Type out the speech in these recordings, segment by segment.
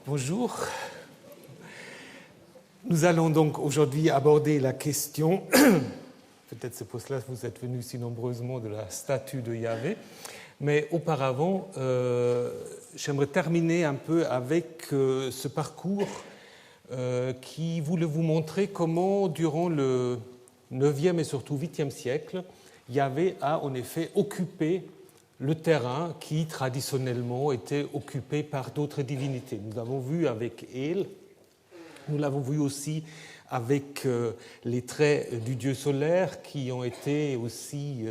Bonjour. Nous allons donc aujourd'hui aborder la question, peut-être c'est pour cela que vous êtes venus si nombreusement, de la statue de Yahvé, mais auparavant, j'aimerais terminer un peu avec ce parcours qui voulait vous montrer comment, durant le 9e et surtout 8e siècle, Yahvé a en effet occupé le terrain qui traditionnellement était occupé par d'autres divinités. Nous l'avons vu avec El, nous l'avons vu aussi avec les traits du dieu solaire qui ont été aussi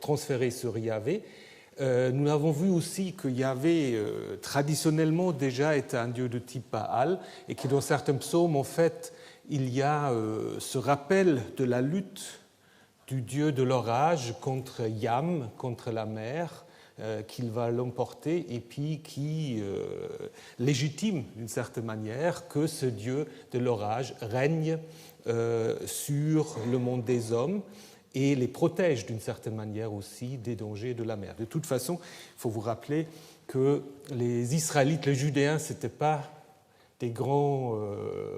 transférés sur Yahvé. Nous l'avons vu aussi que Yahvé traditionnellement déjà était un dieu de type Baal et que dans certains psaumes, en fait, il y a ce rappel de la lutte du dieu de l'orage contre Yam, contre la mer, qu'il va l'emporter et puis qui légitime d'une certaine manière que ce dieu de l'orage règne sur le monde des hommes et les protège d'une certaine manière aussi des dangers de la mer. De toute façon, il faut vous rappeler que les Israélites, les Judéens, ce n'étaient pas des grands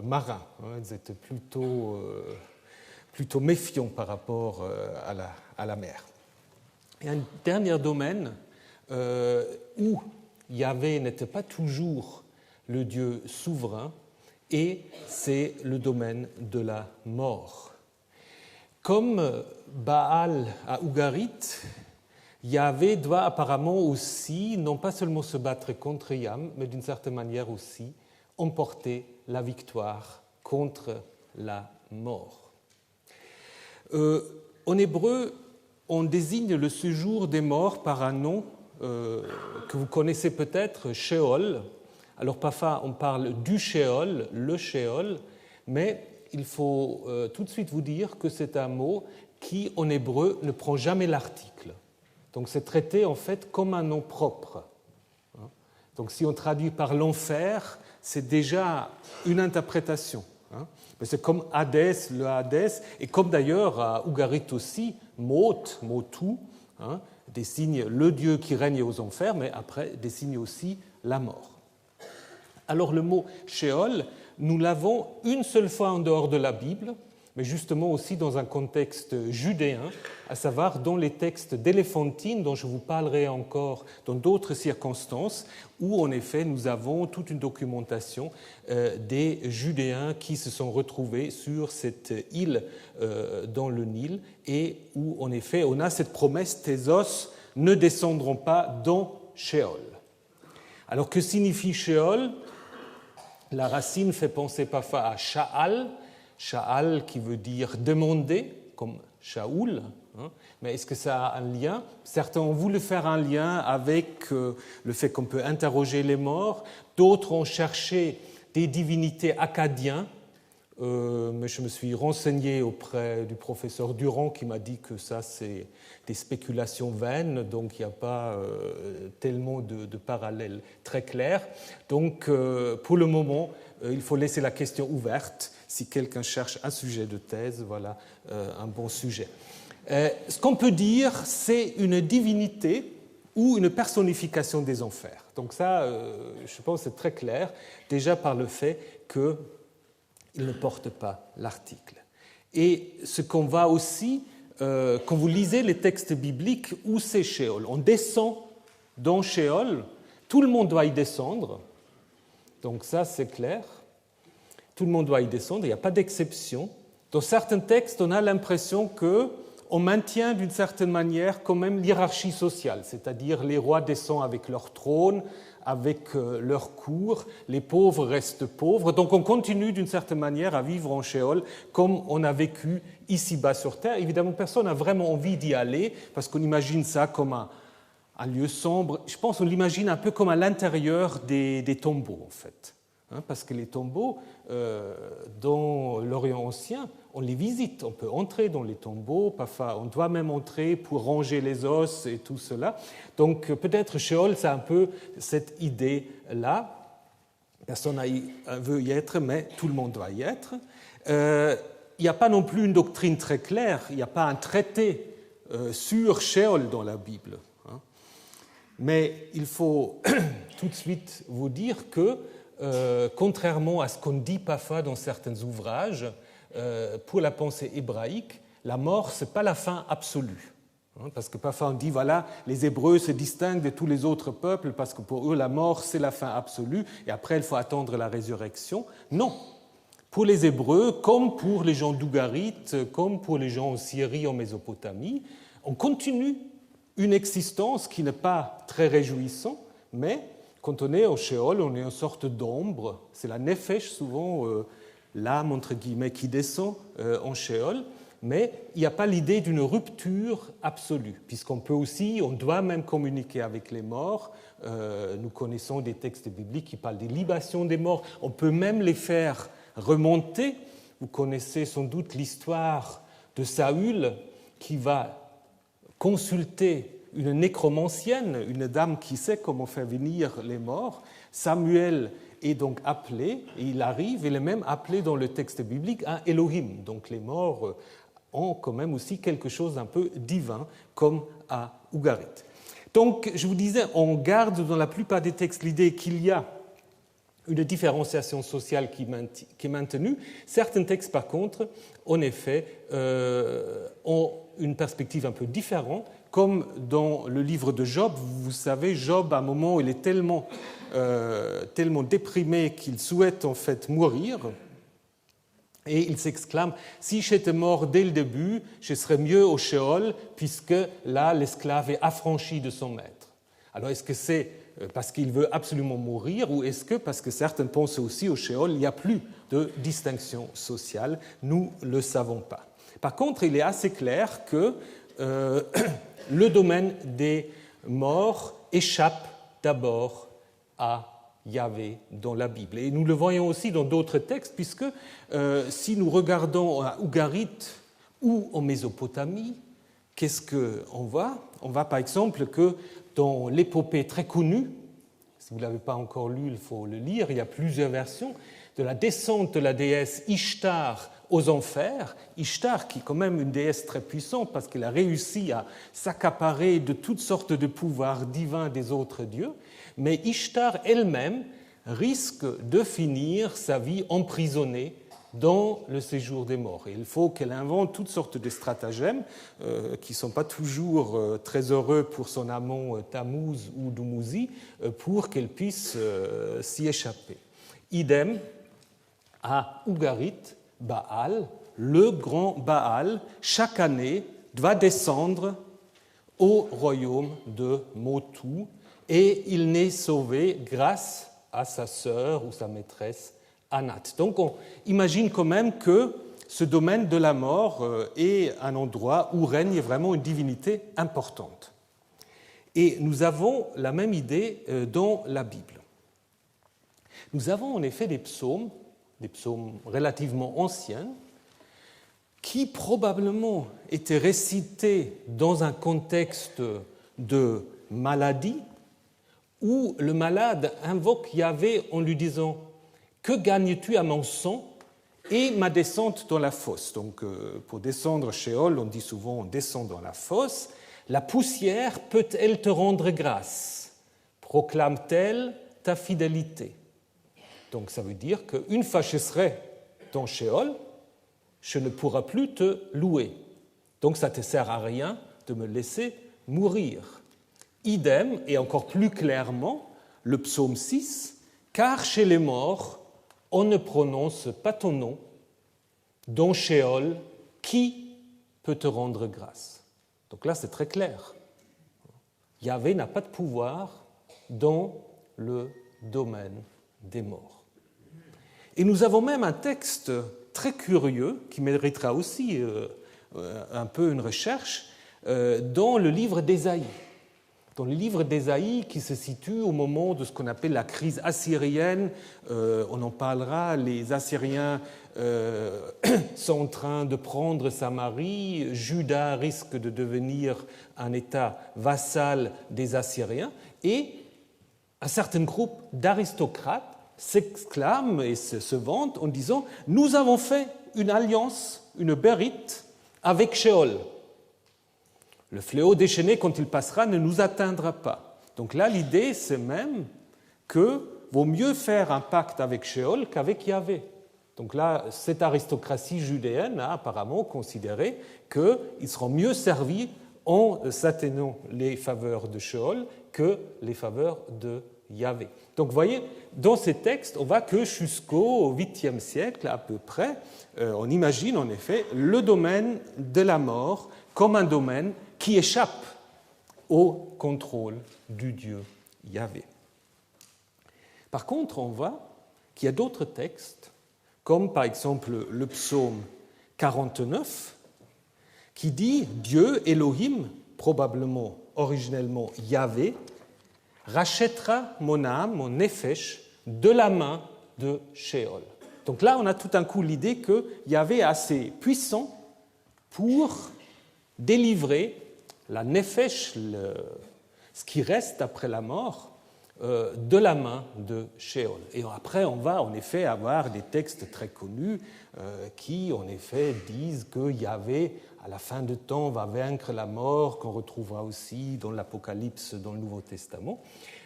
marins, ils étaient plutôt méfiants par rapport à la mer. Et un dernier domaine où Yahvé n'était pas toujours le Dieu souverain, et c'est le domaine de la mort. Comme Baal à Ugarit, Yahvé doit apparemment aussi, non pas seulement se battre contre Yam, mais d'une certaine manière aussi emporter la victoire contre la mort. En hébreu, on désigne le séjour des morts par un nom que vous connaissez peut-être, Sheol. Alors parfois on parle du Sheol, le Sheol, mais il faut tout de suite vous dire que c'est un mot qui en hébreu ne prend jamais l'article. Donc c'est traité en fait comme un nom propre. Donc si on traduit par l'enfer, c'est déjà une interprétation. Mais c'est comme Hadès, le Hadès, et comme d'ailleurs à Ugarit aussi, Mot, Motu, désigne le Dieu qui règne aux enfers, mais après désigne aussi la mort. Alors le mot Sheol, nous l'avons une seule fois en dehors de la Bible, mais justement aussi dans un contexte judéen, à savoir dans les textes d'Éléphantine, dont je vous parlerai encore dans d'autres circonstances, où en effet nous avons toute une documentation des Judéens qui se sont retrouvés sur cette île dans le Nil, et où en effet on a cette promesse, tes os ne descendront pas dans Sheol. Alors que signifie Sheol ? La racine fait penser parfois à Sha'al, Sha'al qui veut dire demander, comme Shaoul, mais est-ce que ça a un lien ? Certains ont voulu faire un lien avec le fait qu'on peut interroger les morts, d'autres ont cherché des divinités acadiens, mais je me suis renseigné auprès du professeur Durand qui m'a dit que ça c'est des spéculations vaines, donc il n'y a pas tellement de parallèles très clairs. Donc pour le moment, il faut laisser la question ouverte. Si quelqu'un cherche un sujet de thèse, voilà un bon sujet. Ce qu'on peut dire, c'est une divinité ou une personnification des enfers. Donc ça, je pense, c'est très clair, déjà par le fait qu'il ne porte pas l'article. Et ce qu'on va aussi, quand vous lisez les textes bibliques, où c'est Sheol, on descend dans Sheol, tout le monde doit y descendre, donc ça c'est clair. Tout le monde doit y descendre, il n'y a pas d'exception. Dans certains textes, on a l'impression qu'on maintient d'une certaine manière quand même l'hiérarchie sociale, c'est-à-dire les rois descendent avec leur trône, avec leur cour, les pauvres restent pauvres. Donc on continue d'une certaine manière à vivre en Sheol comme on a vécu ici-bas sur Terre. Évidemment, personne n'a vraiment envie d'y aller parce qu'on imagine ça comme un lieu sombre. Je pense qu'on l'imagine un peu comme à l'intérieur des tombeaux, en fait. Parce que les tombeaux, dans l'Orient ancien, on les visite, on peut entrer dans les tombeaux, parfois on doit même entrer pour ranger les os et tout cela. Donc peut-être Sheol, c'est un peu cette idée-là. Personne ne veut y être, mais tout le monde doit y être. Il n'y a pas non plus une doctrine très claire, il n'y a pas un traité sur Sheol dans la Bible. Mais il faut tout de suite vous dire que contrairement à ce qu'on dit parfois dans certains ouvrages, pour la pensée hébraïque, la mort, ce n'est pas la fin absolue. Parce que parfois on dit, voilà, les Hébreux se distinguent de tous les autres peuples parce que pour eux, la mort, c'est la fin absolue et après, il faut attendre la résurrection. Non. Pour les Hébreux, comme pour les gens d'Ougarit, comme pour les gens en Syrie, en Mésopotamie, on continue une existence qui n'est pas très réjouissante, mais quand on est au Sheol, on est une sorte d'ombre. C'est la nefesh, souvent, l'âme, entre guillemets, qui descend en Sheol. Mais il n'y a pas l'idée d'une rupture absolue, puisqu'on peut aussi, on doit même communiquer avec les morts. Nous connaissons des textes bibliques qui parlent des libations des morts. On peut même les faire remonter. Vous connaissez sans doute l'histoire de Saül qui va consulter une nécromancienne, une dame qui sait comment faire venir les morts. Samuel est donc appelé, et il arrive, il est même appelé dans le texte biblique un Elohim. Donc les morts ont quand même aussi quelque chose d'un peu divin, comme à Ougarit. Donc, je vous disais, on garde dans la plupart des textes l'idée qu'il y a une différenciation sociale qui est maintenue. Certains textes, par contre, en effet, ont une perspective un peu différente, comme dans le livre de Job. Vous savez, Job, à un moment, il est tellement déprimé qu'il souhaite en fait mourir. Et il s'exclame, si j'étais mort dès le début, je serais mieux au Sheol, puisque là, l'esclave est affranchi de son maître. Alors, est-ce que c'est parce qu'il veut absolument mourir, ou est-ce que, parce que certains pensent aussi au Sheol, il n'y a plus de distinction sociale? Nous ne le savons pas. Par contre, il est assez clair que le domaine des morts échappe d'abord à Yahvé dans la Bible. Et nous le voyons aussi dans d'autres textes, puisque si nous regardons à Ougarit ou en Mésopotamie, qu'est-ce qu'on voit? On voit par exemple que dans l'épopée très connue, si vous ne l'avez pas encore lu, il faut le lire, il y a plusieurs versions, de la descente de la déesse Ishtar aux enfers. Ishtar, qui est quand même une déesse très puissante parce qu'elle a réussi à s'accaparer de toutes sortes de pouvoirs divins des autres dieux, mais Ishtar elle-même risque de finir sa vie emprisonnée dans le séjour des morts. Et il faut qu'elle invente toutes sortes de stratagèmes qui ne sont pas toujours très heureux pour son amant Tammuz ou Dumuzi pour qu'elle puisse s'y échapper. Idem à Ougarit, Baal, le grand Baal, chaque année doit descendre au royaume de Motu et il n'est sauvé grâce à sa sœur ou sa maîtresse Anat. Donc on imagine quand même que ce domaine de la mort est un endroit où règne vraiment une divinité importante. Et nous avons la même idée dans la Bible. Nous avons en effet des psaumes relativement anciens, qui probablement étaient récités dans un contexte de maladie, où le malade invoque Yahvé en lui disant « Que gagnes-tu à mon sang et ma descente dans la fosse ?» Donc, pour descendre chez Sheol, on dit souvent « on descend dans la fosse ». La poussière peut-elle te rendre grâce? Proclame-t-elle ta fidélité? Donc, ça veut dire qu'une fois que je serai dans Sheol, je ne pourrai plus te louer. Donc, ça ne te sert à rien de me laisser mourir. Idem, et encore plus clairement, le psaume 6, « Car chez les morts, on ne prononce pas ton nom. Dans Sheol, qui peut te rendre grâce ?» Donc là, c'est très clair. Yahvé n'a pas de pouvoir dans le domaine des morts. Et nous avons même un texte très curieux, qui méritera aussi un peu une recherche, dans le livre d'Ésaïe. Dans le livre d'Ésaïe, qui se situe au moment de ce qu'on appelle la crise assyrienne, on en parlera, les Assyriens sont en train de prendre Samarie, Juda risque de devenir un État vassal des Assyriens, et un certain groupe d'aristocrates s'exclament et se vantent en disant « Nous avons fait une alliance, une bérite, avec Sheol. Le fléau déchaîné, quand il passera, ne nous atteindra pas. » Donc là, l'idée, c'est même que vaut mieux faire un pacte avec Sheol qu'avec Yahvé. Donc là, cette aristocratie judéenne a apparemment considéré qu'ils seront mieux servis en s'atténuant les faveurs de Sheol que les faveurs de Yahvé. Donc vous voyez, dans ces textes, on va que jusqu'au 8e siècle à peu près, on imagine en effet le domaine de la mort comme un domaine qui échappe au contrôle du Dieu Yahvé. Par contre, on voit qu'il y a d'autres textes, comme par exemple le psaume 49, qui dit « Dieu, Elohim, probablement originellement Yahvé, rachètera mon âme, mon nefesh, de la main de Sheol. » Donc là, on a tout d'un coup l'idée que Yahvé est assez puissant pour délivrer la nefesh, ce qui reste après la mort, de la main de Sheol. Et après, on va en effet avoir des textes très connus qui, en effet, disent que Yahvé, à la fin de temps, va vaincre la mort, qu'on retrouvera aussi dans l'Apocalypse, dans le Nouveau Testament.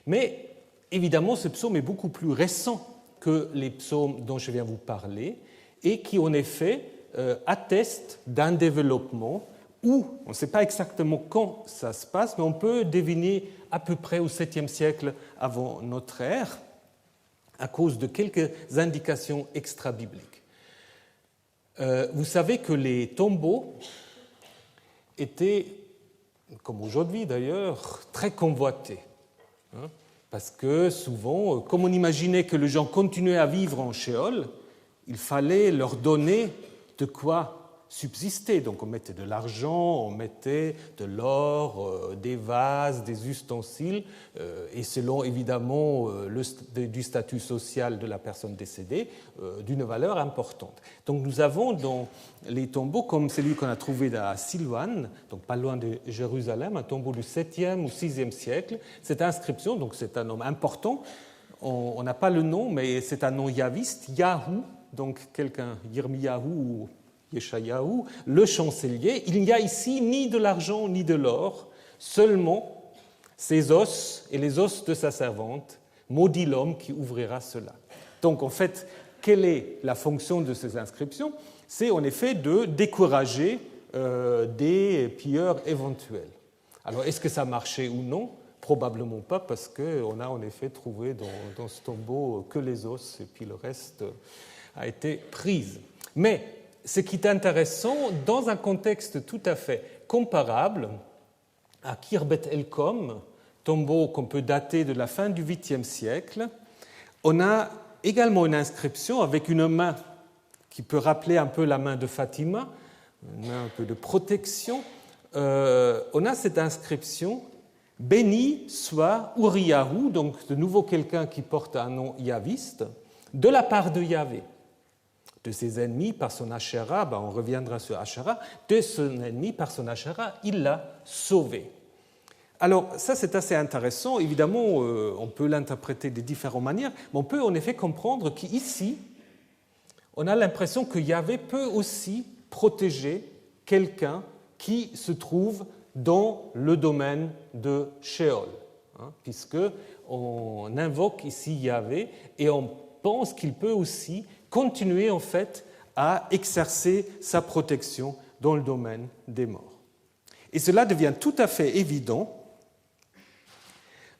Mais évidemment, ce psaume est beaucoup plus récent que les psaumes dont je viens vous parler et qui, en effet, attestent d'un développement où, on ne sait pas exactement quand ça se passe, mais on peut deviner à peu près au 7e siècle avant notre ère, à cause de quelques indications extra-bibliques. Vous savez que les tombeaux étaient, comme aujourd'hui d'ailleurs, très convoités. Parce que souvent, comme on imaginait que les gens continuaient à vivre en Sheol, il fallait leur donner de quoi subsister. Donc on mettait de l'argent, on mettait de l'or, des vases, des ustensiles, et selon évidemment du statut social de la personne décédée, d'une valeur importante. Donc nous avons dans les tombeaux, comme celui qu'on a trouvé à Silvan, donc pas loin de Jérusalem, un tombeau du 7e ou 6e siècle, cette inscription, donc c'est un homme important, on n'a pas le nom, mais c'est un nom yaviste, Yahou, donc quelqu'un, Yirmiyahu ou Yeshayahu, le chancelier. Il n'y a ici ni de l'argent ni de l'or, seulement ses os et les os de sa servante, maudit l'homme qui ouvrira cela. Donc en fait, quelle est la fonction de ces inscriptions? C'est en effet de décourager des pilleurs éventuels. Alors est-ce que ça marchait ou non? Probablement pas, parce qu'on a en effet trouvé dans ce tombeau que les os et puis le reste a été pris. Mais ce qui est intéressant, dans un contexte tout à fait comparable, à Khirbet el-Kom, tombeau qu'on peut dater de la fin du 8e siècle, on a également une inscription avec une main qui peut rappeler un peu la main de Fatima, une main un peu de protection. On a cette inscription « Béni soit Uriyahu », donc de nouveau quelqu'un qui porte un nom yaviste, de la part de Yahvé. De ses ennemis par son Asherah, on reviendra sur Asherah, de son ennemi par son Asherah, il l'a sauvé. Alors ça c'est assez intéressant, évidemment on peut l'interpréter de différentes manières, mais on peut en effet comprendre qu'ici, on a l'impression que Yahvé peut aussi protéger quelqu'un qui se trouve dans le domaine de Sheol, puisqu'on invoque ici Yahvé et on pense qu'il peut aussi continuer en fait à exercer sa protection dans le domaine des morts. Et cela devient tout à fait évident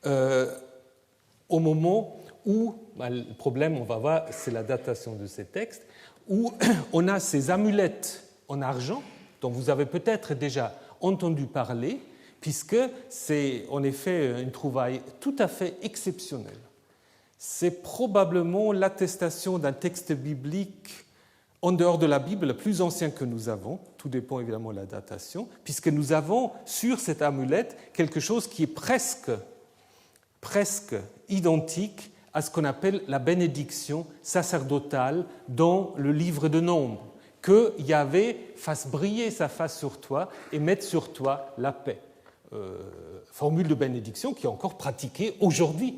au moment où, le problème, on va voir, c'est la datation de ces textes, où on a ces amulettes en argent, dont vous avez peut-être déjà entendu parler, puisque c'est en effet une trouvaille tout à fait exceptionnelle. C'est probablement l'attestation d'un texte biblique en dehors de la Bible le plus ancien que nous avons, tout dépend évidemment de la datation, puisque nous avons sur cette amulette quelque chose qui est presque identique à ce qu'on appelle la bénédiction sacerdotale dans le livre de Nombres, que Yahvé fasse briller sa face sur toi et mette sur toi la paix. Formule de bénédiction qui est encore pratiquée aujourd'hui,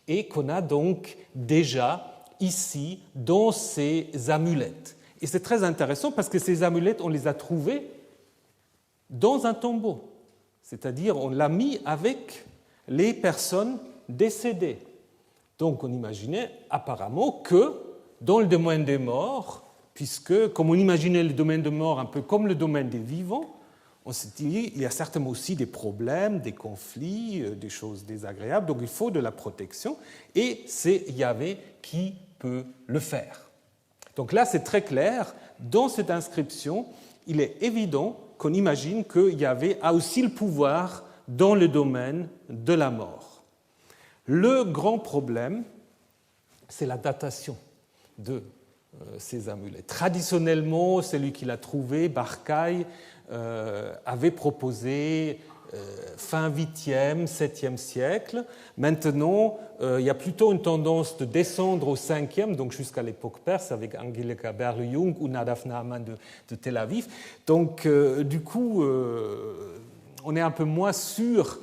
et qu'on a donc déjà ici dans ces amulettes. Et c'est très intéressant parce que ces amulettes, on les a trouvées dans un tombeau, c'est-à-dire on l'a mis avec les personnes décédées. Donc on imaginait apparemment que dans le domaine des morts, puisque comme on imaginait le domaine des morts un peu comme le domaine des vivants, on s'est dit qu'il y a certainement aussi des problèmes, des conflits, des choses désagréables, donc il faut de la protection, et c'est Yahvé qui peut le faire. Donc là, c'est très clair, dans cette inscription, il est évident qu'on imagine que Yahvé a aussi le pouvoir dans le domaine de la mort. Le grand problème, c'est la datation de ces amulets. Traditionnellement, celui qui l'a trouvé, Barcaï, avait proposé fin 8e, 7e siècle. Maintenant, il y a plutôt une tendance de descendre au 5e, donc jusqu'à l'époque perse, avec Angelika Berle-Jung ou Nadav Naaman de Tel Aviv. Donc, du coup, on est un peu moins sûr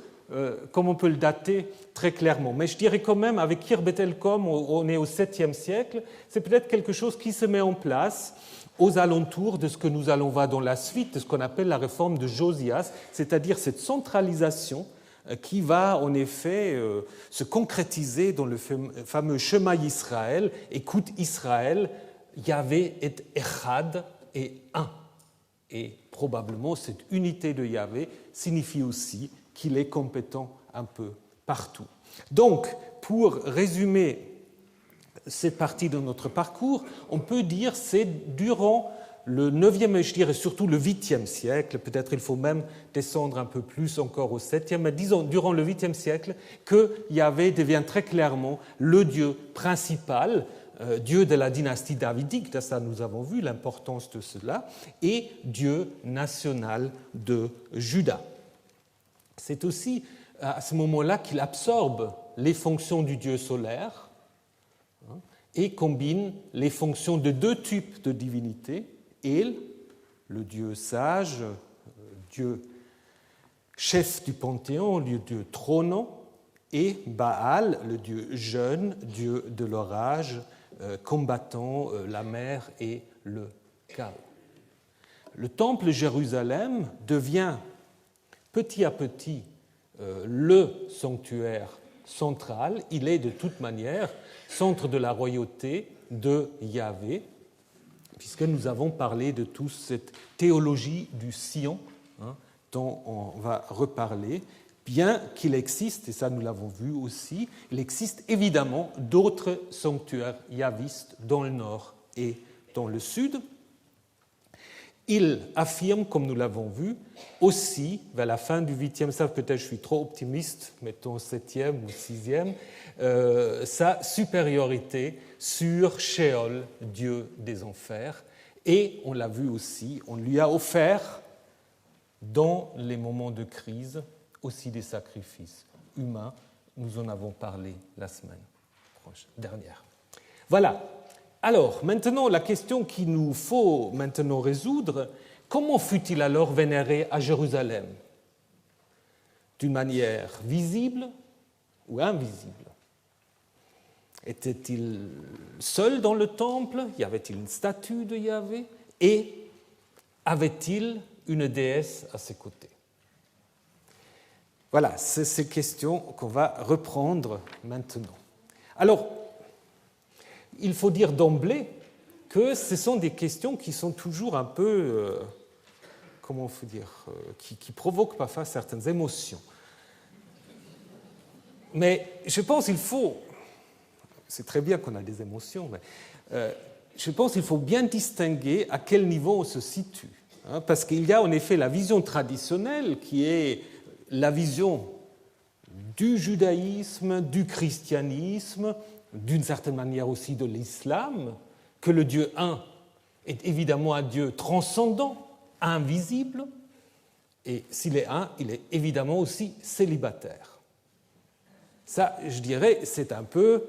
comme on peut le dater très clairement. Mais je dirais quand même, avec Khir-Bet-El-Kom, on est au 7e siècle, c'est peut-être quelque chose qui se met en place aux alentours de ce que nous allons voir dans la suite de ce qu'on appelle la réforme de Josias, c'est-à-dire cette centralisation qui va en effet se concrétiser dans le fameux Shema Yisraël, écoute Israël, Yahvé est Echad et un. Et probablement cette unité de Yahvé signifie aussi qu'il est compétent un peu partout. Donc, pour résumer cette partie de notre parcours, on peut dire que c'est durant le 9e et je dirais surtout le 8e siècle, peut-être il faut même descendre un peu plus encore au 7e, mais disons durant le 8e siècle, que Yahvé devient très clairement le Dieu principal, Dieu de la dynastie davidique, ça nous avons vu l'importance de cela, et Dieu national de Juda. C'est aussi à ce moment-là qu'il absorbe les fonctions du Dieu solaire et combine les fonctions de deux types de divinités, El, le Dieu sage, Dieu chef du panthéon, le Dieu trônant, et Baal, le Dieu jeune, Dieu de l'orage, combattant la mer et le chaos. Le temple de Jérusalem devient petit à petit le sanctuaire central. Il est de toute manière centre de la royauté de Yahvé, puisque nous avons parlé de toute cette théologie du Sion, dont on va reparler, bien qu'il existe, et ça nous l'avons vu aussi, il existe évidemment d'autres sanctuaires yahvistes dans le nord et dans le sud. Il affirme, comme nous l'avons vu, aussi, vers la fin du 8e, ça peut-être je suis trop optimiste, mettons 7e ou 6e, sa supériorité sur Sheol, Dieu des enfers. Et on l'a vu aussi, on lui a offert, dans les moments de crise, aussi des sacrifices humains. Nous en avons parlé la semaine dernière. Voilà. Alors, maintenant, la question qu'il nous faut maintenant résoudre, comment fut-il alors vénéré à Jérusalem? D'une manière visible ou invisible? Était-il seul dans le temple? Y avait-il une statue de Yahvé? Et avait-il une déesse à ses côtés? Voilà, c'est ces questions qu'on va reprendre maintenant. Alors, il faut dire d'emblée que ce sont des questions qui sont toujours un peu, comment faut dire, qui provoquent parfois certaines émotions. Mais je pense qu'il faut, c'est très bien qu'on a des émotions, mais je pense qu'il faut bien distinguer à quel niveau on se situe. Parce qu'il y a en effet la vision traditionnelle qui est la vision du judaïsme, du christianisme, d'une certaine manière aussi de l'islam, que le Dieu un est évidemment un Dieu transcendant, invisible, et s'il est un, il est évidemment aussi célibataire. Ça, je dirais, c'est un peu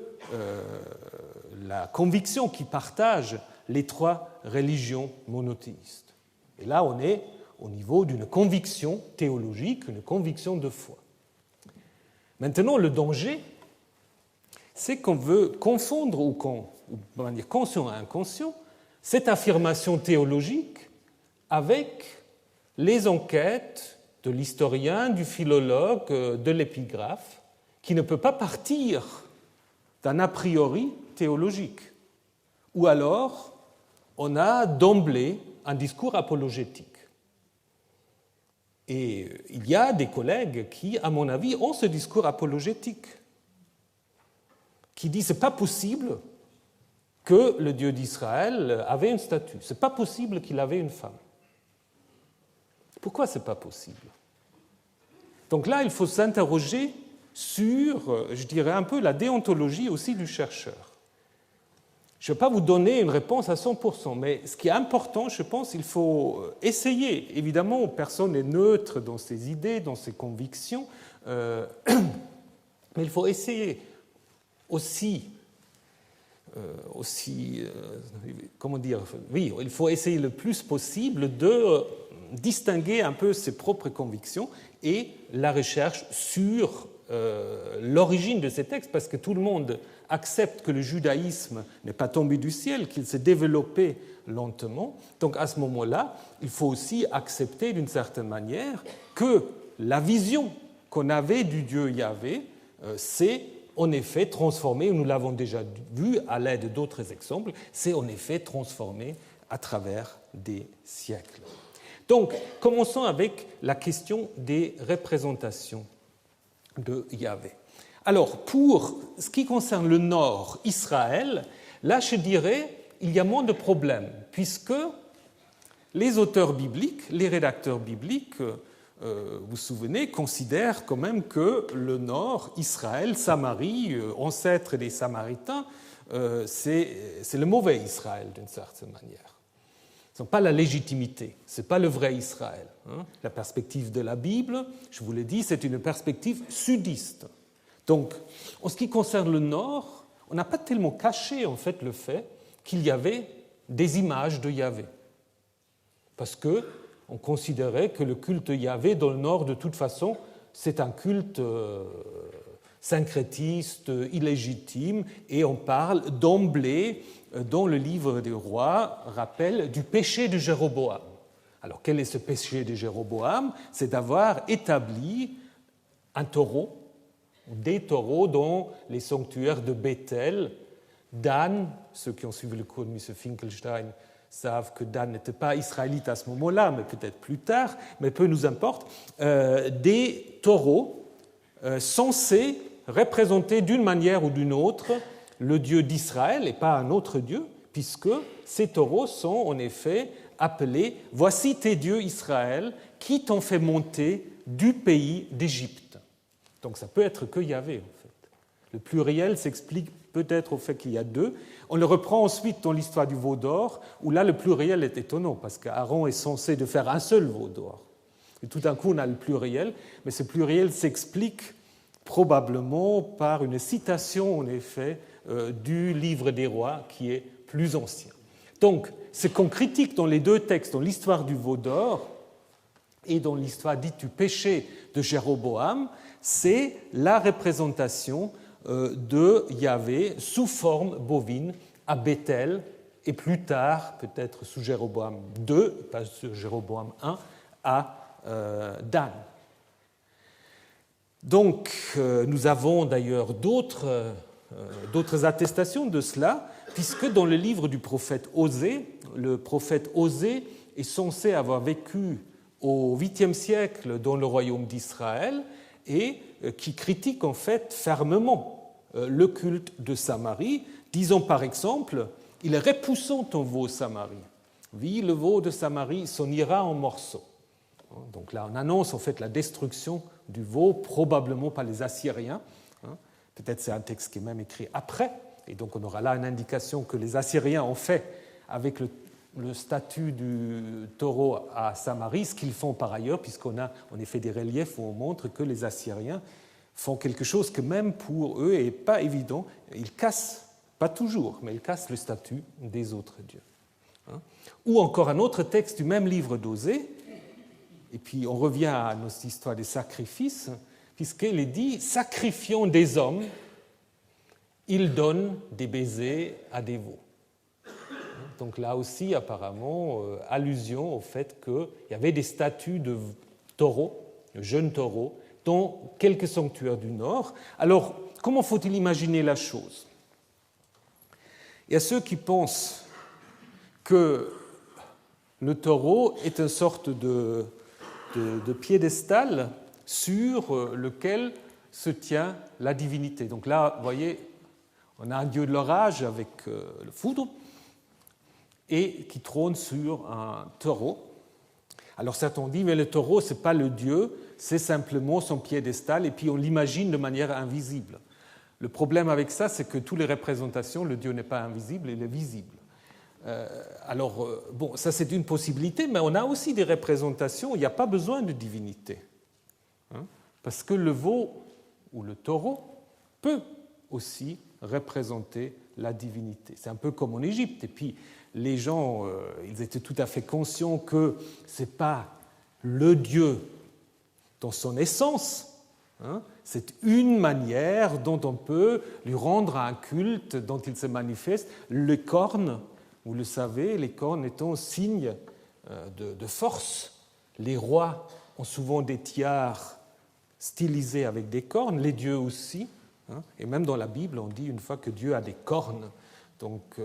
la conviction qui partage les trois religions monothéistes. Et là, on est au niveau d'une conviction théologique, une conviction de foi. Maintenant, le danger, c'est qu'on veut confondre, ou on va dire conscient et inconscient, cette affirmation théologique avec les enquêtes de l'historien, du philologue, de l'épigraphe, qui ne peut pas partir d'un a priori théologique. Ou alors, on a d'emblée un discours apologétique. Et il y a des collègues qui, à mon avis, ont ce discours apologétique, qui dit que ce n'est pas possible que le Dieu d'Israël avait une statue. Ce n'est pas possible qu'il avait une femme. Pourquoi ce n'est pas possible? Donc là, il faut s'interroger sur, je dirais un peu, la déontologie aussi du chercheur. Je ne vais pas vous donner une réponse à 100%, mais ce qui est important, je pense, il faut essayer. Évidemment, personne n'est neutre dans ses idées, dans ses convictions, mais il faut essayer aussi comment dire, oui, il faut essayer le plus possible de distinguer un peu ses propres convictions et la recherche sur l'origine de ces textes, parce que tout le monde accepte que le judaïsme n'est pas tombé du ciel, qu'il s'est développé lentement. Donc à ce moment-là, il faut aussi accepter d'une certaine manière que la vision qu'on avait du Dieu Yahvé s'est en effet transformée, nous l'avons déjà vu à l'aide d'autres exemples, s'est en effet transformée à travers des siècles. Donc, commençons avec la question des représentations de Yahvé. Alors, pour ce qui concerne le nord, Israël, là, je dirais, il y a moins de problèmes, puisque les auteurs bibliques, les rédacteurs bibliques, vous vous souvenez, considèrent quand même que le nord, Israël, Samarie, ancêtre des Samaritains, c'est le mauvais Israël, d'une certaine manière. Ce n'est pas la légitimité, ce n'est pas le vrai Israël. La perspective de la Bible, je vous l'ai dit, c'est une perspective sudiste. Donc, en ce qui concerne le Nord, on n'a pas tellement caché en fait le fait qu'il y avait des images de Yahvé. Parce qu'on considérait que le culte Yahvé dans le Nord, de toute façon, c'est un culte syncrétiste, illégitime, et on parle d'emblée, dans le livre des rois, rappelle du péché de Jéroboam. Alors, quel est ce péché de Jéroboam? C'est d'avoir établi un taureau, des taureaux dans les sanctuaires de Bethel. Dan, ceux qui ont suivi le cours de M. Finkelstein savent que Dan n'était pas israélite à ce moment-là, mais peut-être plus tard, mais peu nous importe, des taureaux censés représenter d'une manière ou d'une autre le Dieu d'Israël et pas un autre Dieu, puisque ces taureaux sont en effet appelés « Voici tes dieux Israël qui t'ont fait monter du pays d'Égypte ». Donc ça peut être que Yahvé, en fait. Le pluriel s'explique peut-être au fait qu'il y a deux. On le reprend ensuite dans l'histoire du veau d'or, où là le pluriel est étonnant, parce qu'Aaron est censé de faire un seul veau d'or. Et tout d'un coup on a le pluriel, mais ce pluriel s'explique probablement par une citation, en effet, du livre des rois, qui est plus ancien. Donc, ce qu'on critique dans les deux textes, dans l'histoire du veau d'or et dans l'histoire dite du péché de Jéroboam, c'est la représentation de Yahvé sous forme bovine à Bethel et plus tard, peut-être sous Jéroboam II, pas sous Jéroboam I, à Dan. Donc, nous avons d'ailleurs d'autres attestations de cela, puisque dans le livre du prophète Osée, le prophète Osée est censé avoir vécu au 8e siècle dans le royaume d'Israël et qui critique en fait fermement le culte de Samarie, disant par exemple « Il est repoussant ton veau Samarie. Oui, le veau de Samarie s'en ira en morceaux. » Donc là, on annonce en fait la destruction du veau, probablement par les Assyriens. Peut-être c'est un texte qui est même écrit après, et donc on aura là une indication que les Assyriens ont fait avec le statut du taureau à Samarie, ce qu'ils font par ailleurs, puisqu'on a en effet des reliefs où on montre que les Assyriens font quelque chose que même pour eux n'est pas évident. Ils cassent, pas toujours, mais ils cassent le statut des autres dieux. Ou encore un autre texte du même livre d'Osée, et puis on revient à notre histoire des sacrifices, puisqu'il est dit « Sacrifiant des hommes, ils donnent des baisers à des veaux ». Donc là aussi, apparemment, allusion au fait qu'il y avait des statues de taureaux, de jeunes taureaux, dans quelques sanctuaires du Nord. Alors, comment faut-il imaginer la chose? Il y a ceux qui pensent que le taureau est une sorte de piédestal sur lequel se tient la divinité. Donc là, vous voyez, on a un dieu de l'orage avec le foudre et qui trône sur un taureau. Alors certains ont dit, mais le taureau, ce n'est pas le dieu, c'est simplement son piédestal, et puis on l'imagine de manière invisible. Le problème avec ça, c'est que toutes les représentations, le dieu n'est pas invisible, il est visible. Bon, ça c'est une possibilité, mais on a aussi des représentations où il n'y a pas besoin de divinité. Parce que le veau ou le taureau peut aussi représenter la divinité. C'est un peu comme en Égypte. Et puis les gens, ils étaient tout à fait conscients que ce n'est pas le Dieu dans son essence. C'est une manière dont on peut lui rendre un culte, dont il se manifeste. Les cornes, vous le savez, les cornes étant signe de force. Les rois ont souvent des tiares stylisés avec des cornes, les dieux aussi. Et même dans la Bible, on dit une fois que Dieu a des cornes, donc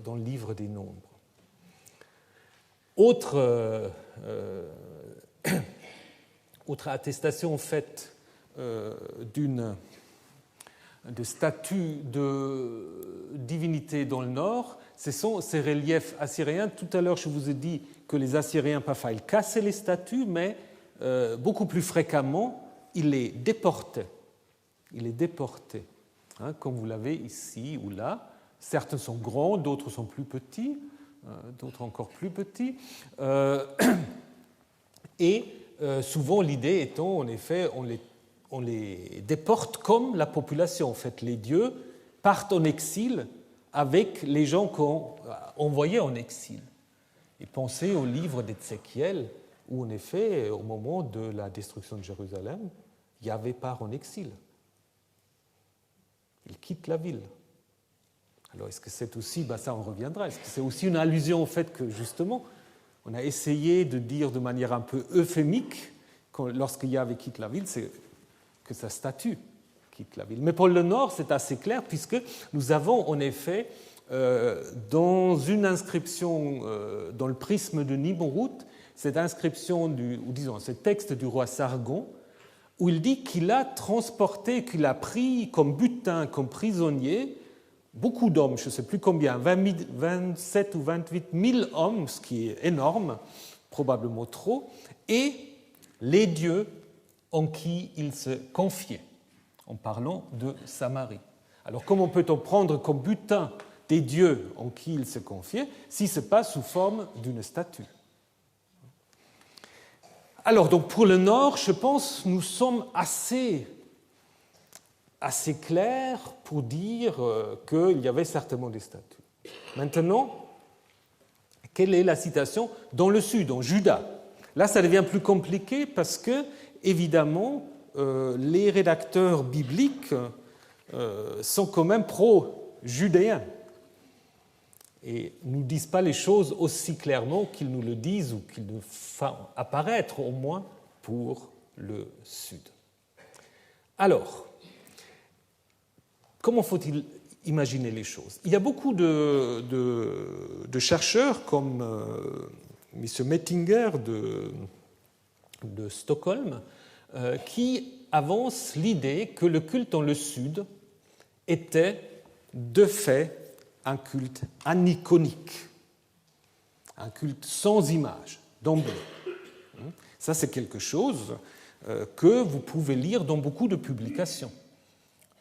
dans le livre des Nombres. Autre attestation faite de statues de divinité dans le nord, ce sont ces reliefs assyriens. Tout à l'heure, je vous ai dit que les Assyriens, parfois, ils cassaient les statues, mais beaucoup plus fréquemment, ils les déportaient. Comme vous l'avez ici ou là. Certains sont grands, d'autres sont plus petits, d'autres encore plus petits. Et souvent, l'idée étant, en effet, on les déporte comme la population. En fait, les dieux partent en exil avec les gens qu'on envoyait en exil. Et pensez au livre d'Ézéchiel, où en effet, au moment de la destruction de Jérusalem, Yahvé part en exil. Il quitte la ville. Alors, est-ce que c'est aussi, ça on reviendra, est-ce que c'est aussi une allusion au fait que, justement, on a essayé de dire de manière un peu euphémique, lorsque Yahvé quitte la ville, c'est que sa statue quitte la ville. Mais pour le Nord, c'est assez clair, puisque nous avons en effet, dans une inscription, dans le prisme de Nimrud, cette inscription, ou disons, ce texte du roi Sargon, où il dit qu'il a transporté, qu'il a pris comme butin, comme prisonnier, beaucoup d'hommes, je ne sais plus combien, 27 ou 28 000 hommes, ce qui est énorme, probablement trop, et les dieux en qui il se confiait, en parlant de Samarie. Alors comment peut-on prendre comme butin des dieux en qui il se confiait si ce n'est pas sous forme d'une statue ? Alors, donc pour le Nord, je pense nous sommes assez clairs pour dire qu'il y avait certainement des statues. Maintenant, quelle est la situation dans le Sud, en Juda ? Là, ça devient plus compliqué parce que, évidemment, les rédacteurs bibliques sont quand même pro-judéens et ne nous disent pas les choses aussi clairement qu'ils nous le disent ou qu'ils nous font apparaître, au moins pour le Sud. Alors, comment faut-il imaginer les choses ? Il y a beaucoup de chercheurs comme M. Mettinger de Stockholm qui avancent l'idée que le culte dans le Sud était de fait un culte aniconique, un culte sans image, d'emblée. Ça, c'est quelque chose que vous pouvez lire dans beaucoup de publications.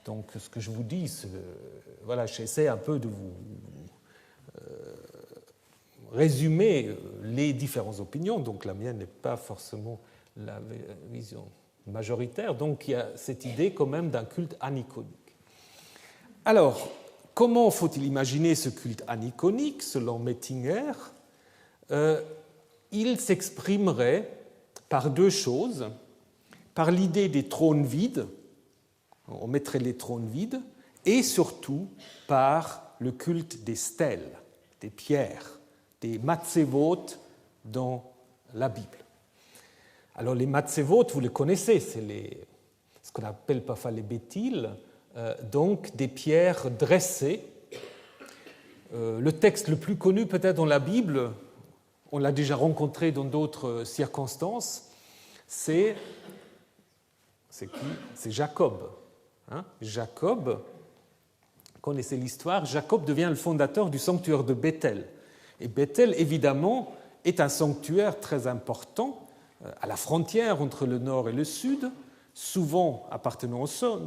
Donc, ce que je vous dis, voilà, j'essaie un peu de vous résumer les différentes opinions. Donc, la mienne n'est pas forcément la vision majoritaire. Donc, il y a cette idée quand même d'un culte aniconique. Alors, comment faut-il imaginer ce culte aniconique, selon Mettinger ? Il s'exprimerait par deux choses, par l'idée des trônes vides, on mettrait les trônes vides, et surtout par le culte des stèles, des pierres, des matzevot dans la Bible. Alors les matzevot, vous les connaissez, c'est ce qu'on appelle parfois les bétiles, donc des pierres dressées Le texte le plus connu peut-être dans la Bible, on l'a déjà rencontré dans d'autres circonstances, c'est qui? C'est Jacob. Jacob, connaissez l'histoire, Jacob devient le fondateur du sanctuaire de Béthel. Et Béthel, évidemment, est un sanctuaire très important à la frontière entre le nord et le sud, souvent appartenant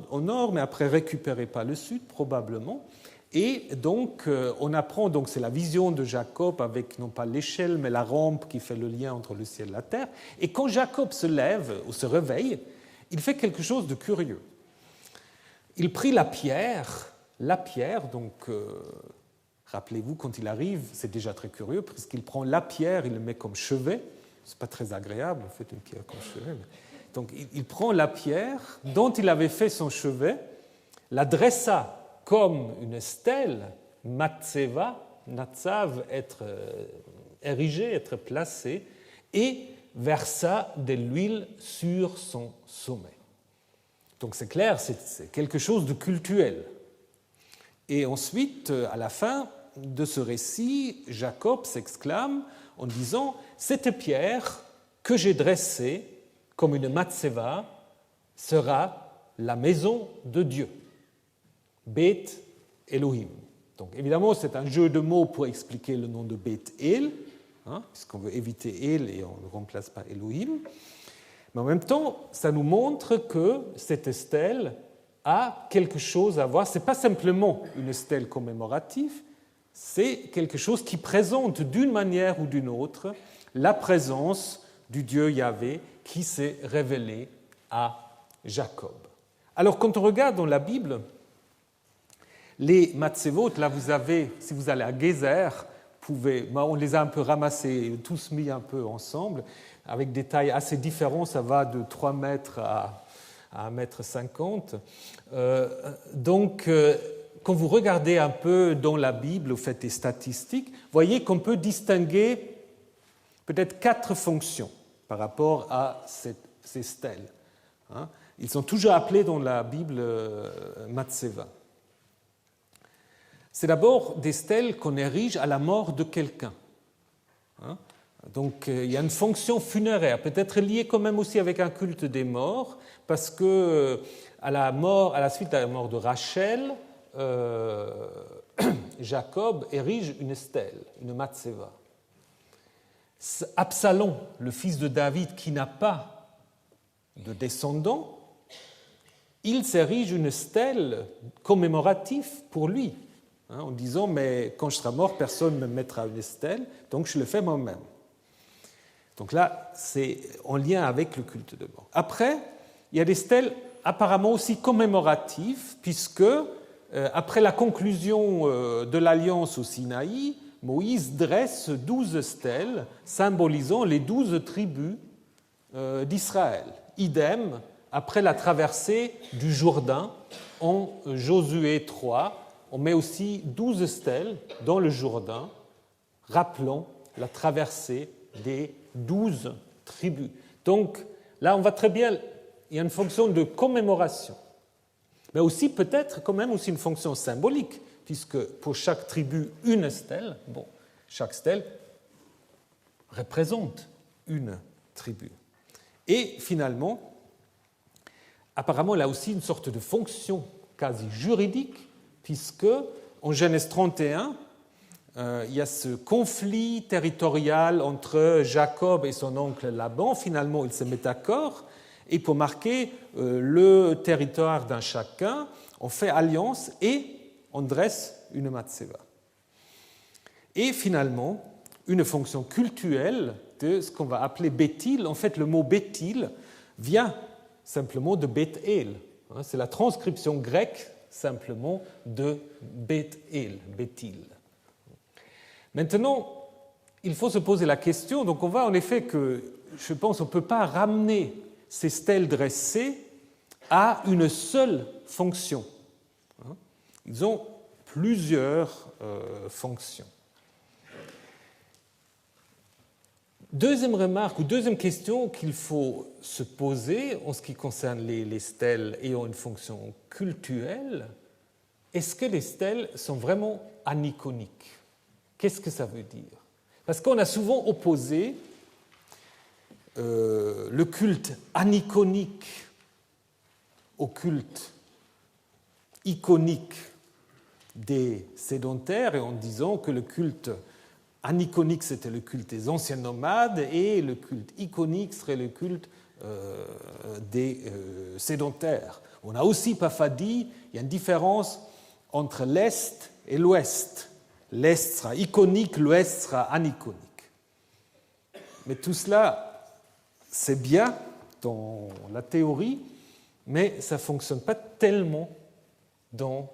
au nord, mais après récupéré par le sud, probablement. Et donc, on apprend, donc c'est la vision de Jacob avec non pas l'échelle, mais la rampe qui fait le lien entre le ciel et la terre. Et quand Jacob se lève ou se réveille, il fait quelque chose de curieux. Il prit la pierre, donc rappelez-vous, quand il arrive, c'est déjà très curieux, parce qu'il prend la pierre, il le met comme chevet, c'est pas très agréable, en fait, une pierre comme chevet. Donc il prend la pierre dont il avait fait son chevet, la dressa comme une stèle, matseva, natsav, être érigée, être placée, et versa de l'huile sur son sommet. Donc c'est clair, c'est quelque chose de cultuel. Et ensuite, à la fin de ce récit, Jacob s'exclame en disant « Cette pierre que j'ai dressée comme une matseva sera la maison de Dieu. Beth Elohim. » Donc évidemment, c'est un jeu de mots pour expliquer le nom de Beth El, puisqu'on veut éviter El et on ne remplace pas Elohim. Mais en même temps, ça nous montre que cette stèle a quelque chose à voir. Ce n'est pas simplement une stèle commémorative, c'est quelque chose qui présente d'une manière ou d'une autre la présence du Dieu Yahvé qui s'est révélé à Jacob. Alors, quand on regarde dans la Bible, les matzevot, là vous avez, si vous allez à Gézer, on les a un peu ramassés, tous mis un peu ensemble, avec des tailles assez différentes, ça va de 3 mètres à 1,50 mètre. Donc, quand vous regardez un peu dans la Bible, vous faites des statistiques, vous voyez qu'on peut distinguer peut-être 4 fonctions par rapport à ces stèles. Ils sont toujours appelés dans la Bible matseva. C'est d'abord des stèles qu'on érige à la mort de quelqu'un. Donc il y a une fonction funéraire, peut-être liée quand même aussi avec un culte des morts, parce que à la suite de la mort de Rachel, Jacob érige une stèle, une matseva. Absalom, le fils de David qui n'a pas de descendant, il s'érige une stèle commémorative pour lui, en disant « mais quand je serai mort, personne ne me mettra une stèle, donc je le fais moi-même ». Donc là, c'est en lien avec le culte de mort. Après, il y a des stèles apparemment aussi commémoratives, puisque après la conclusion de l'alliance au Sinaï, Moïse dresse 12 stèles symbolisant les 12 tribus d'Israël. Idem, après la traversée du Jourdain, en Josué 3, on met aussi 12 stèles dans le Jourdain, rappelant la traversée des 12 tribus. Donc là, on voit très bien, il y a une fonction de commémoration, mais aussi peut-être quand même aussi une fonction symbolique, puisque pour chaque tribu, une stèle, chaque stèle représente une tribu. Et finalement, apparemment, là aussi une sorte de fonction quasi juridique, puisque en Genèse 31, il y a ce conflit territorial entre Jacob et son oncle Laban. Finalement, ils se mettent d'accord, et pour marquer le territoire d'un chacun, on fait alliance et on dresse une matseva. Et finalement, une fonction cultuelle de ce qu'on va appeler Béthil. En fait, le mot Béthil vient simplement de Beth El. C'est la transcription grecque simplement de Beth El, Béthil. Maintenant, il faut se poser la question, donc on voit en effet que, je pense, on ne peut pas ramener ces stèles dressées à une seule fonction. Ils ont plusieurs fonctions. Deuxième remarque ou deuxième question qu'il faut se poser en ce qui concerne les stèles ayant une fonction cultuelle, est-ce que les stèles sont vraiment aniconiques ? Qu'est-ce que ça veut dire? Parce qu'on a souvent opposé le culte aniconique au culte iconique des sédentaires, et en disant que le culte aniconique, c'était le culte des anciens nomades, et le culte iconique serait le culte des sédentaires. On a aussi parfois dit qu'il y a une différence entre l'Est et l'Ouest. L'Est sera iconique, l'Ouest sera aniconique. Mais tout cela, c'est bien dans la théorie, mais ça ne fonctionne pas tellement dans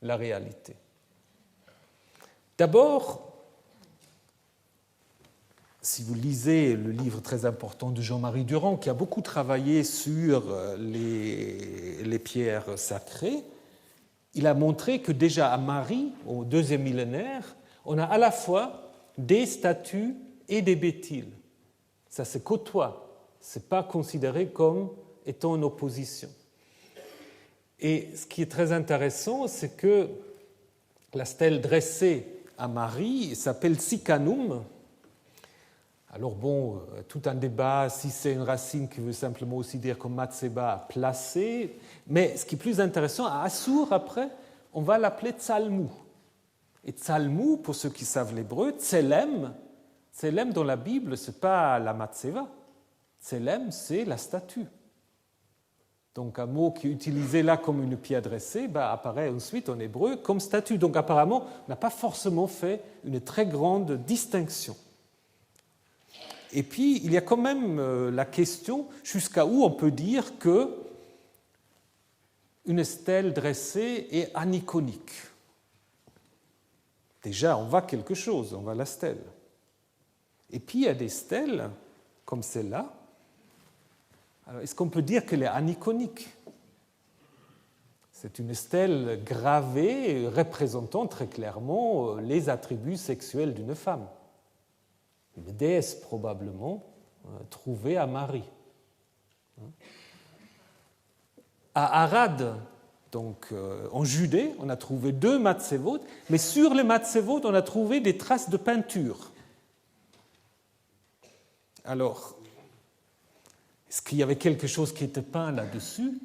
la réalité. D'abord, si vous lisez le livre très important de Jean-Marie Durand, qui a beaucoup travaillé sur les pierres sacrées, il a montré que déjà à Marie, au deuxième millénaire, on a à la fois des statues et des bétiles. Ça se côtoie, ce n'est pas considéré comme étant en opposition. Et ce qui est très intéressant, c'est que la stèle dressée à Marie s'appelle Sicanum. Alors bon, tout un débat si c'est une racine qui veut simplement aussi dire comme Matseba, placé, mais ce qui est plus intéressant, à Assur, après, on va l'appeler Tsalmou. Et Tsalmou, pour ceux qui savent l'hébreu, Tselem dans la Bible, ce n'est pas la Matseva. Tselem, c'est la statue. Donc un mot qui est utilisé là comme une pierre dressée apparaît ensuite en hébreu comme statue. Donc apparemment, on n'a pas forcément fait une très grande distinction. Et puis, il y a quand même la question jusqu'à où on peut dire que une stèle dressée est aniconique. Déjà, on voit quelque chose, on voit la stèle. Et puis, il y a des stèles, comme celle-là. Alors, est-ce qu'on peut dire qu'elle est aniconique? C'est une stèle gravée représentant très clairement les attributs sexuels d'une femme. Une déesse probablement trouvée à Marie. À Arad, donc en Judée, on a trouvé 2 matsevot, mais sur les matsevot, on a trouvé des traces de peinture. Alors, est-ce qu'il y avait quelque chose qui était peint là-dessus?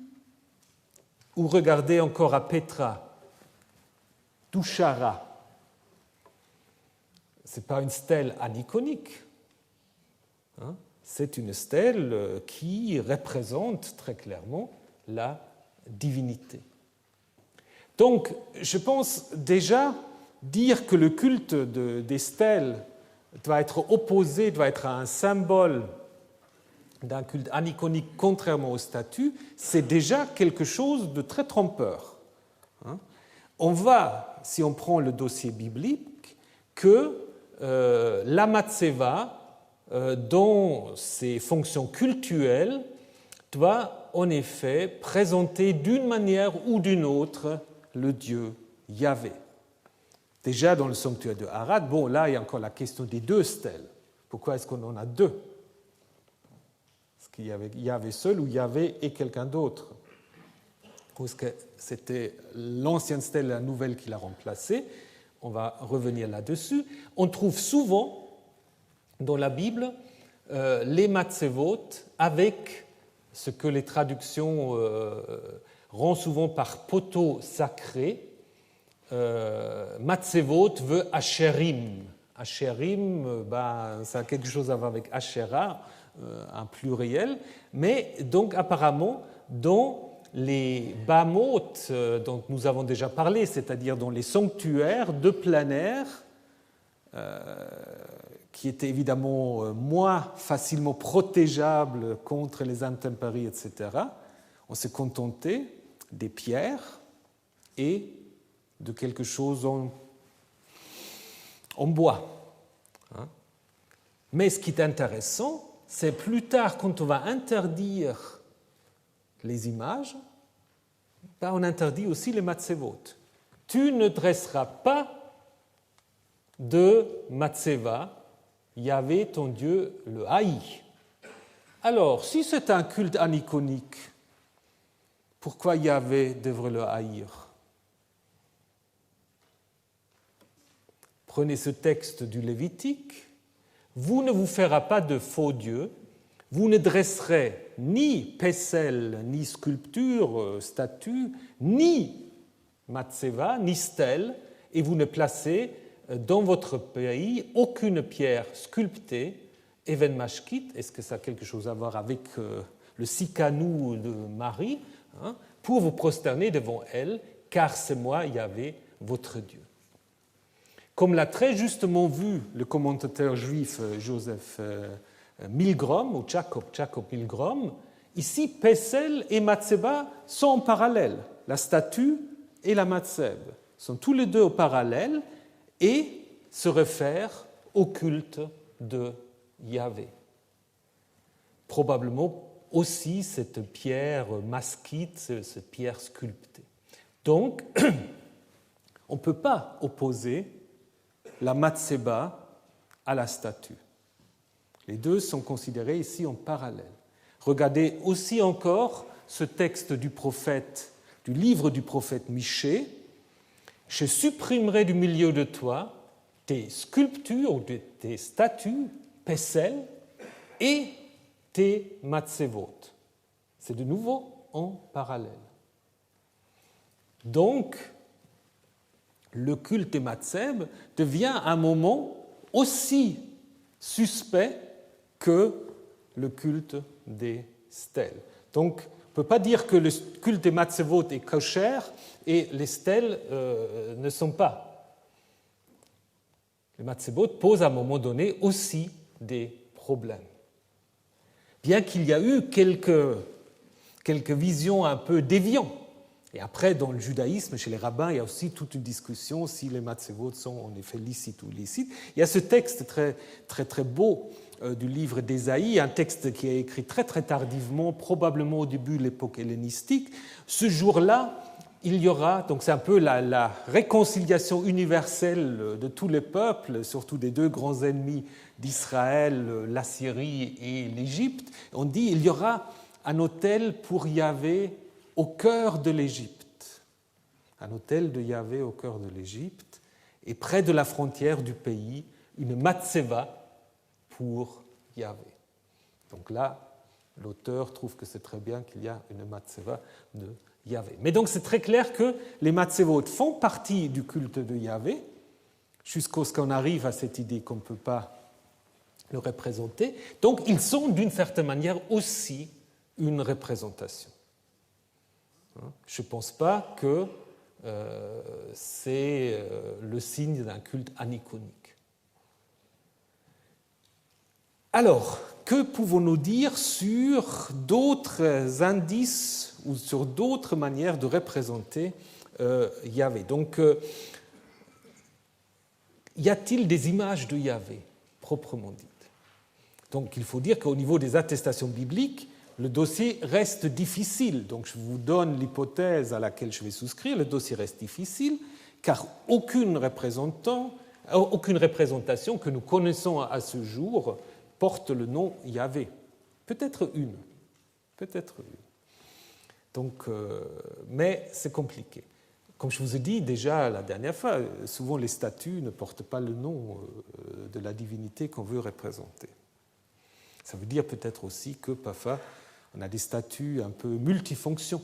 Ou regardez encore à Petra, Tushara. Ce n'est pas une stèle aniconique. C'est une stèle qui représente très clairement la divinité. Donc, je pense déjà dire que le culte des stèles doit être opposé, doit être un symbole d'un culte aniconique contrairement aux statues, c'est déjà quelque chose de très trompeur. On voit, si on prend le dossier biblique, que la Matseva, dans ses fonctions cultuelles, doit en effet présenter d'une manière ou d'une autre le dieu Yahvé. Déjà dans le sanctuaire de Arad, bon là il y a encore la question des 2 stèles. Pourquoi est-ce qu'on en a 2? Est-ce qu'il y avait Yahvé seul ou Yahvé et quelqu'un d'autre? Ou est-ce que c'était l'ancienne stèle et la nouvelle qui l'a remplacée? On va revenir là-dessus. On trouve souvent dans la Bible les matsevot avec ce que les traductions rendent souvent par poteau sacré. Matsevot veut Asherim. Asherim, ça a quelque chose à voir avec Asherah, un pluriel. Mais donc apparemment, dans les Bamot dont nous avons déjà parlé, c'est-à-dire dans les sanctuaires de plein air, qui étaient évidemment moins facilement protégeables contre les intempéries, etc., on s'est contenté des pierres et de quelque chose en bois. Mais ce qui est intéressant, c'est plus tard, quand on va interdire les images, on interdit aussi les matsevot. Tu ne dresseras pas de matseva, Yahvé, ton Dieu, le haït. Alors, si c'est un culte aniconique, pourquoi Yahvé devrait le haïr? prenez ce texte du Lévitique, vous ne vous ferez pas de faux dieux, vous ne dresserez ni pécelle, ni sculpture, statue, ni matseva, ni stèle, et vous ne placez dans votre pays aucune pierre sculptée, even mashkit, est-ce que ça a quelque chose à voir avec le sikanou de Marie, hein, pour vous prosterner devant elle, car c'est moi, Yahvé, votre Dieu. Comme l'a très justement vu le commentateur juif Joseph Milgrom, ou Jacob Milgrom, ici, Pécelle et Matseba sont en parallèle. La statue et la Matseb sont tous les deux au parallèle et se réfèrent au culte de Yahvé. Probablement aussi cette pierre masquite, cette pierre sculptée. Donc, on ne peut pas opposer la Matseba à la statue. Les deux sont considérés ici en parallèle. Regardez aussi encore ce texte du prophète, du livre du prophète Michée. Je supprimerai du milieu de toi tes sculptures ou tes statues, pécelles, et tes matsevot. C'est de nouveau en parallèle. Donc, le culte des matseb devient à un moment aussi suspect que le culte des stèles. Donc, on ne peut pas dire que le culte des matsevot est kosher et les stèles ne sont pas. Les matsevot posent à un moment donné aussi des problèmes. Bien qu'il y a eu quelques visions un peu déviantes. Et après, dans le judaïsme, chez les rabbins, il y a aussi toute une discussion si les matsevot sont en effet licites ou illicites. Il y a ce texte très, très, très beau du livre d'Ésaïe, un texte qui est écrit très, très tardivement, probablement au début de l'époque hellénistique. Ce jour-là, il y aura, donc c'est un peu la réconciliation universelle de tous les peuples, surtout des deux grands ennemis d'Israël, l'Assyrie et l'Égypte. On dit il y aura un autel pour Yahvé au cœur de l'Égypte. Un autel de Yahvé au cœur de l'Égypte, et près de la frontière du pays, une matseva pour Yahvé. Donc là, l'auteur trouve que c'est très bien qu'il y a une matseva de Yahvé. Mais donc c'est très clair que les matsevot font partie du culte de Yahvé, jusqu'à ce qu'on arrive à cette idée qu'on ne peut pas le représenter. Donc ils sont d'une certaine manière aussi une représentation. Je ne pense pas que c'est le signe d'un culte aniconique. Alors, que pouvons-nous dire sur d'autres indices ou sur d'autres manières de représenter Yahvé? Donc, y a-t-il des images de Yahvé, proprement dites? Donc, il faut dire qu'au niveau des attestations bibliques, le dossier reste difficile. Donc, je vous donne l'hypothèse à laquelle je vais souscrire. Le dossier reste difficile, car aucune représentation que nous connaissons à ce jour porte le nom Yahvé. Peut-être une. Donc, mais c'est compliqué. Comme je vous ai dit déjà la dernière fois, souvent les statues ne portent pas le nom de la divinité qu'on veut représenter. Ça veut dire peut-être aussi que parfois on a des statues un peu multifonctions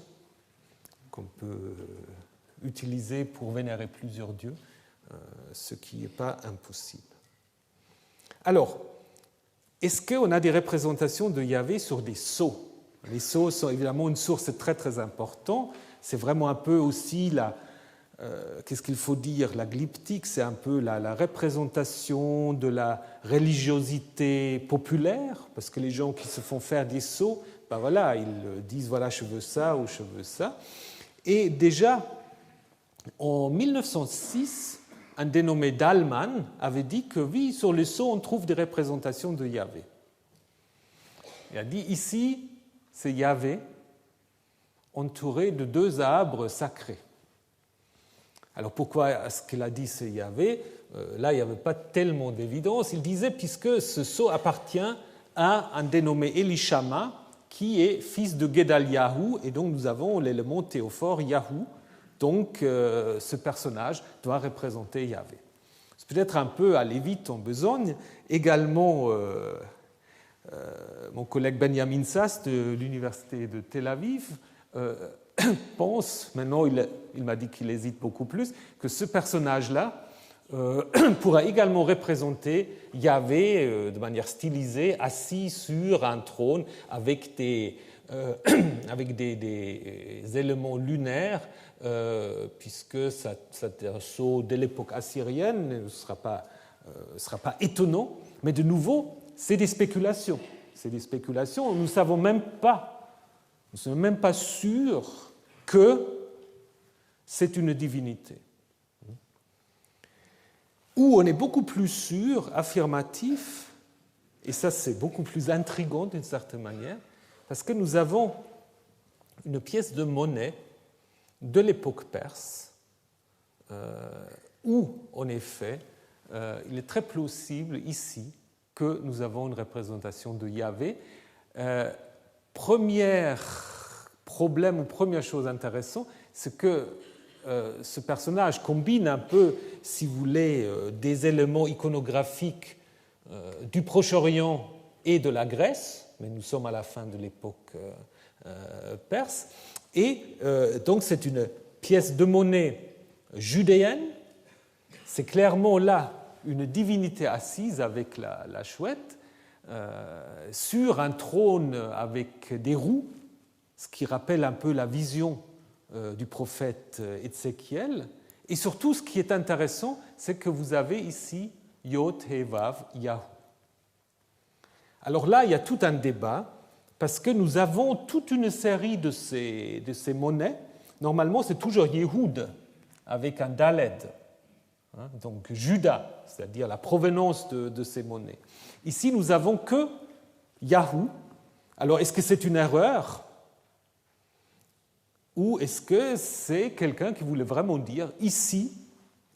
qu'on peut utiliser pour vénérer plusieurs dieux, ce qui n'est pas impossible. Alors, est-ce qu'on a des représentations de Yahvé sur des sceaux? Les sceaux sont évidemment une source très très importante. C'est vraiment un peu aussi qu'est-ce qu'il faut dire? La glyptique, c'est un peu la représentation de la religiosité populaire, parce que les gens qui se font faire des sceaux, ben voilà, ils disent voilà, je veux ça ou je veux ça. Et déjà, en 1906, un dénommé Dahlmann avait dit que oui, sur les sceaux, on trouve des représentations de Yahvé. Il a dit ici, c'est Yahvé entouré de deux arbres sacrés. Alors pourquoi est-ce qu'il a dit c'est Yahvé? Là, il n'y avait pas tellement d'évidence. Il disait puisque ce sceau appartient à un dénommé Elishama, qui est fils de Gedaliahu, et donc nous avons l'élément théophore Yahou. Donc ce personnage doit représenter Yahvé. peut-être un peu aller vite en besogne. Également, mon collègue Benjamin Sass de l'Université de Tel Aviv pense, maintenant il m'a dit qu'il hésite beaucoup plus, que ce personnage-là pourra également représenter Yahvé de manière stylisée, assis sur un trône avec des éléments lunaires, puisque c'est un sceau de l'époque assyrienne, ne sera pas étonnant, mais de nouveau, c'est des spéculations. C'est des spéculations, nous ne sommes même pas sûrs que c'est une divinité. Où on est beaucoup plus sûr, affirmatif, et ça c'est beaucoup plus intriguant d'une certaine manière, parce que nous avons une pièce de monnaie de l'époque perse, où en effet, il est très plausible ici que nous avons une représentation de Yahvé. Premier problème ou première chose intéressante, c'est que ce personnage combine un peu, si vous voulez, des éléments iconographiques du Proche-Orient et de la Grèce, mais nous sommes à la fin de l'époque perse, et donc c'est une pièce de monnaie judéenne, c'est clairement là une divinité assise avec la chouette, sur un trône avec des roues, ce qui rappelle un peu la vision du prophète Ézéchiel. Et surtout, ce qui est intéressant, c'est que vous avez ici Yod, He, Vav, Yahu. Alors là, il y a tout un débat, parce que nous avons toute une série de ces monnaies. Normalement, c'est toujours Yehoud, avec un Daled, donc Juda, c'est-à-dire la provenance de ces monnaies. Ici, nous n'avons que Yahu. Alors, est-ce que c'est une erreur ? Ou est-ce que c'est quelqu'un qui voulait vraiment dire, ici,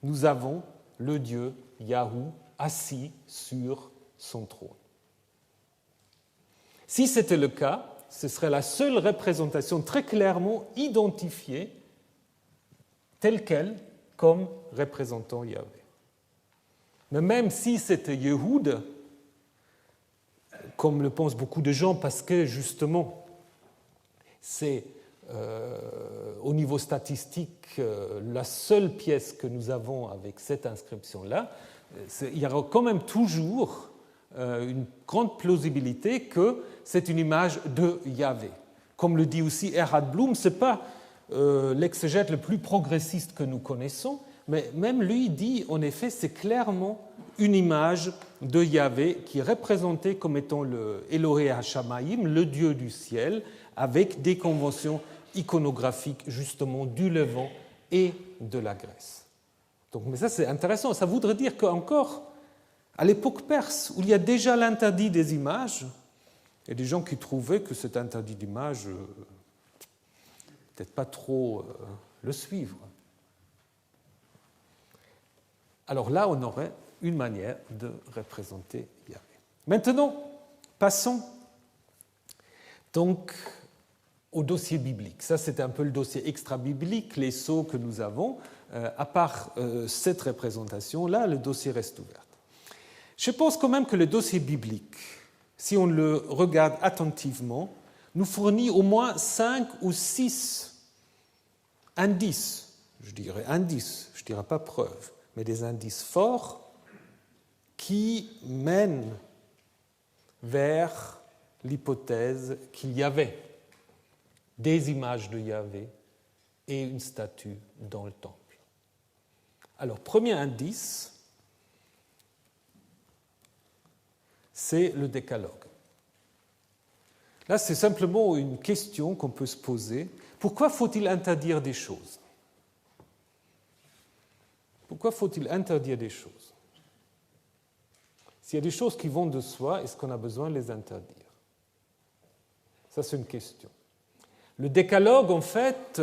nous avons le Dieu Yahu assis sur son trône. Si c'était le cas, ce serait la seule représentation très clairement identifiée, telle qu'elle, comme représentant Yahvé. Mais même si c'était Yehoud, comme le pensent beaucoup de gens, parce que justement, c'est au niveau statistique la seule pièce que nous avons avec cette inscription-là, il y aura quand même toujours une grande plausibilité que c'est une image de Yahvé. Comme le dit aussi Erhard Blum, ce n'est pas l'exégète le plus progressiste que nous connaissons, mais même lui dit, en effet, c'est clairement une image de Yahvé qui est représentée comme étant le Elohé Hashamayim, le Dieu du ciel, avec des conventions iconographiques justement du Levant et de la Grèce. Donc, mais ça c'est intéressant, ça voudrait dire qu'encore à l'époque perse, où il y a déjà l'interdit des images, il y a des gens qui trouvaient que cet interdit d'images, peut-être pas trop le suivre. Alors là, on aurait une manière de représenter Yahvé. Maintenant, passons donc au dossier biblique. Ça, c'est un peu le dossier extra-biblique, les sceaux que nous avons. À part cette représentation-là, le dossier reste ouvert. Je pense quand même que le dossier biblique, si on le regarde attentivement, nous fournit au moins 5 ou 6 indices, je dirais pas preuves, mais des indices forts qui mènent vers l'hypothèse qu'il y avait des images de Yahvé et une statue dans le temple. Alors, premier indice, c'est le décalogue. Là, c'est simplement une question qu'on peut se poser. Pourquoi faut-il interdire des choses ? Pourquoi faut-il interdire des choses ? S'il y a des choses qui vont de soi, est-ce qu'on a besoin de les interdire ? Ça, c'est une question. Le décalogue, en fait,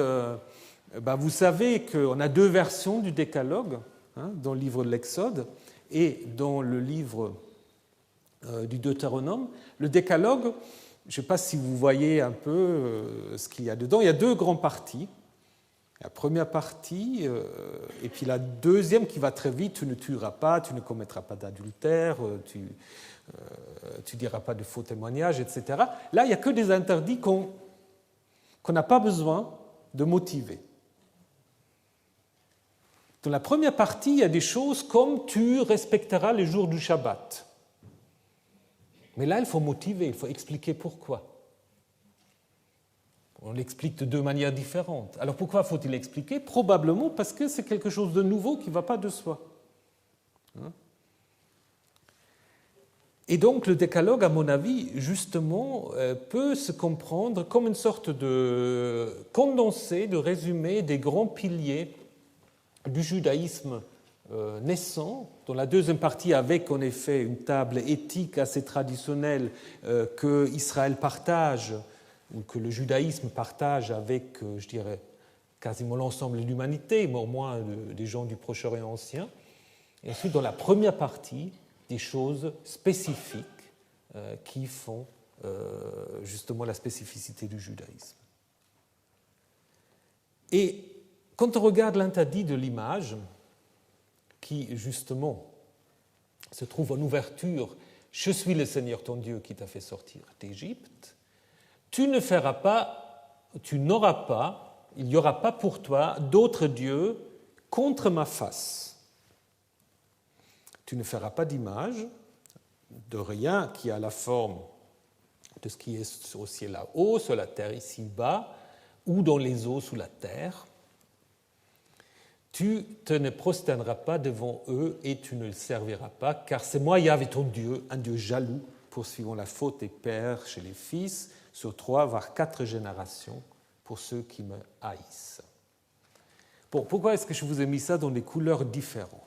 vous savez qu'on a 2 versions du décalogue, dans le livre de l'Exode et dans le livre du Deutéronome. Le décalogue, je ne sais pas si vous voyez un peu ce qu'il y a dedans, il y a 2 grandes parties. La première partie, et puis la deuxième qui va très vite, tu ne tueras pas, tu ne commettras pas d'adultère, tu diras pas de faux témoignages, etc. Là, il n'y a que des interdits qu'on n'a pas besoin de motiver. Dans la première partie, il y a des choses comme tu respecteras les jours du Shabbat. Mais là, il faut motiver, il faut expliquer pourquoi. On l'explique de deux manières différentes. Alors pourquoi faut-il expliquer ? Probablement parce que c'est quelque chose de nouveau qui ne va pas de soi. Et donc le décalogue, à mon avis, justement, peut se comprendre comme une sorte de condensé, de résumé des grands piliers du judaïsme naissant, dont la deuxième partie avec en effet une table éthique assez traditionnelle que Israël partage, ou que le judaïsme partage avec, je dirais, quasiment l'ensemble de l'humanité, mais au moins des gens du Proche-Orient ancien. Et ensuite, dans la première partie, des choses spécifiques qui font justement la spécificité du judaïsme. Et quand on regarde l'interdit de l'image, qui justement se trouve en ouverture, « Je suis le Seigneur ton Dieu qui t'a fait sortir d'Égypte », tu ne feras pas, tu n'auras pas, il n'y aura pas pour toi d'autres dieux contre ma face. Tu ne feras pas d'image de rien qui a la forme de ce qui est au ciel là-haut, sur la terre ici-bas, ou dans les eaux sous la terre. Tu te ne prosterneras pas devant eux et tu ne le serviras pas, car c'est moi, Yahvé, ton Dieu, un Dieu jaloux, poursuivant la faute des pères chez les fils, sur 3 voire 4 générations, pour ceux qui me haïssent. Bon, pourquoi est-ce que je vous ai mis ça dans des couleurs différentes ?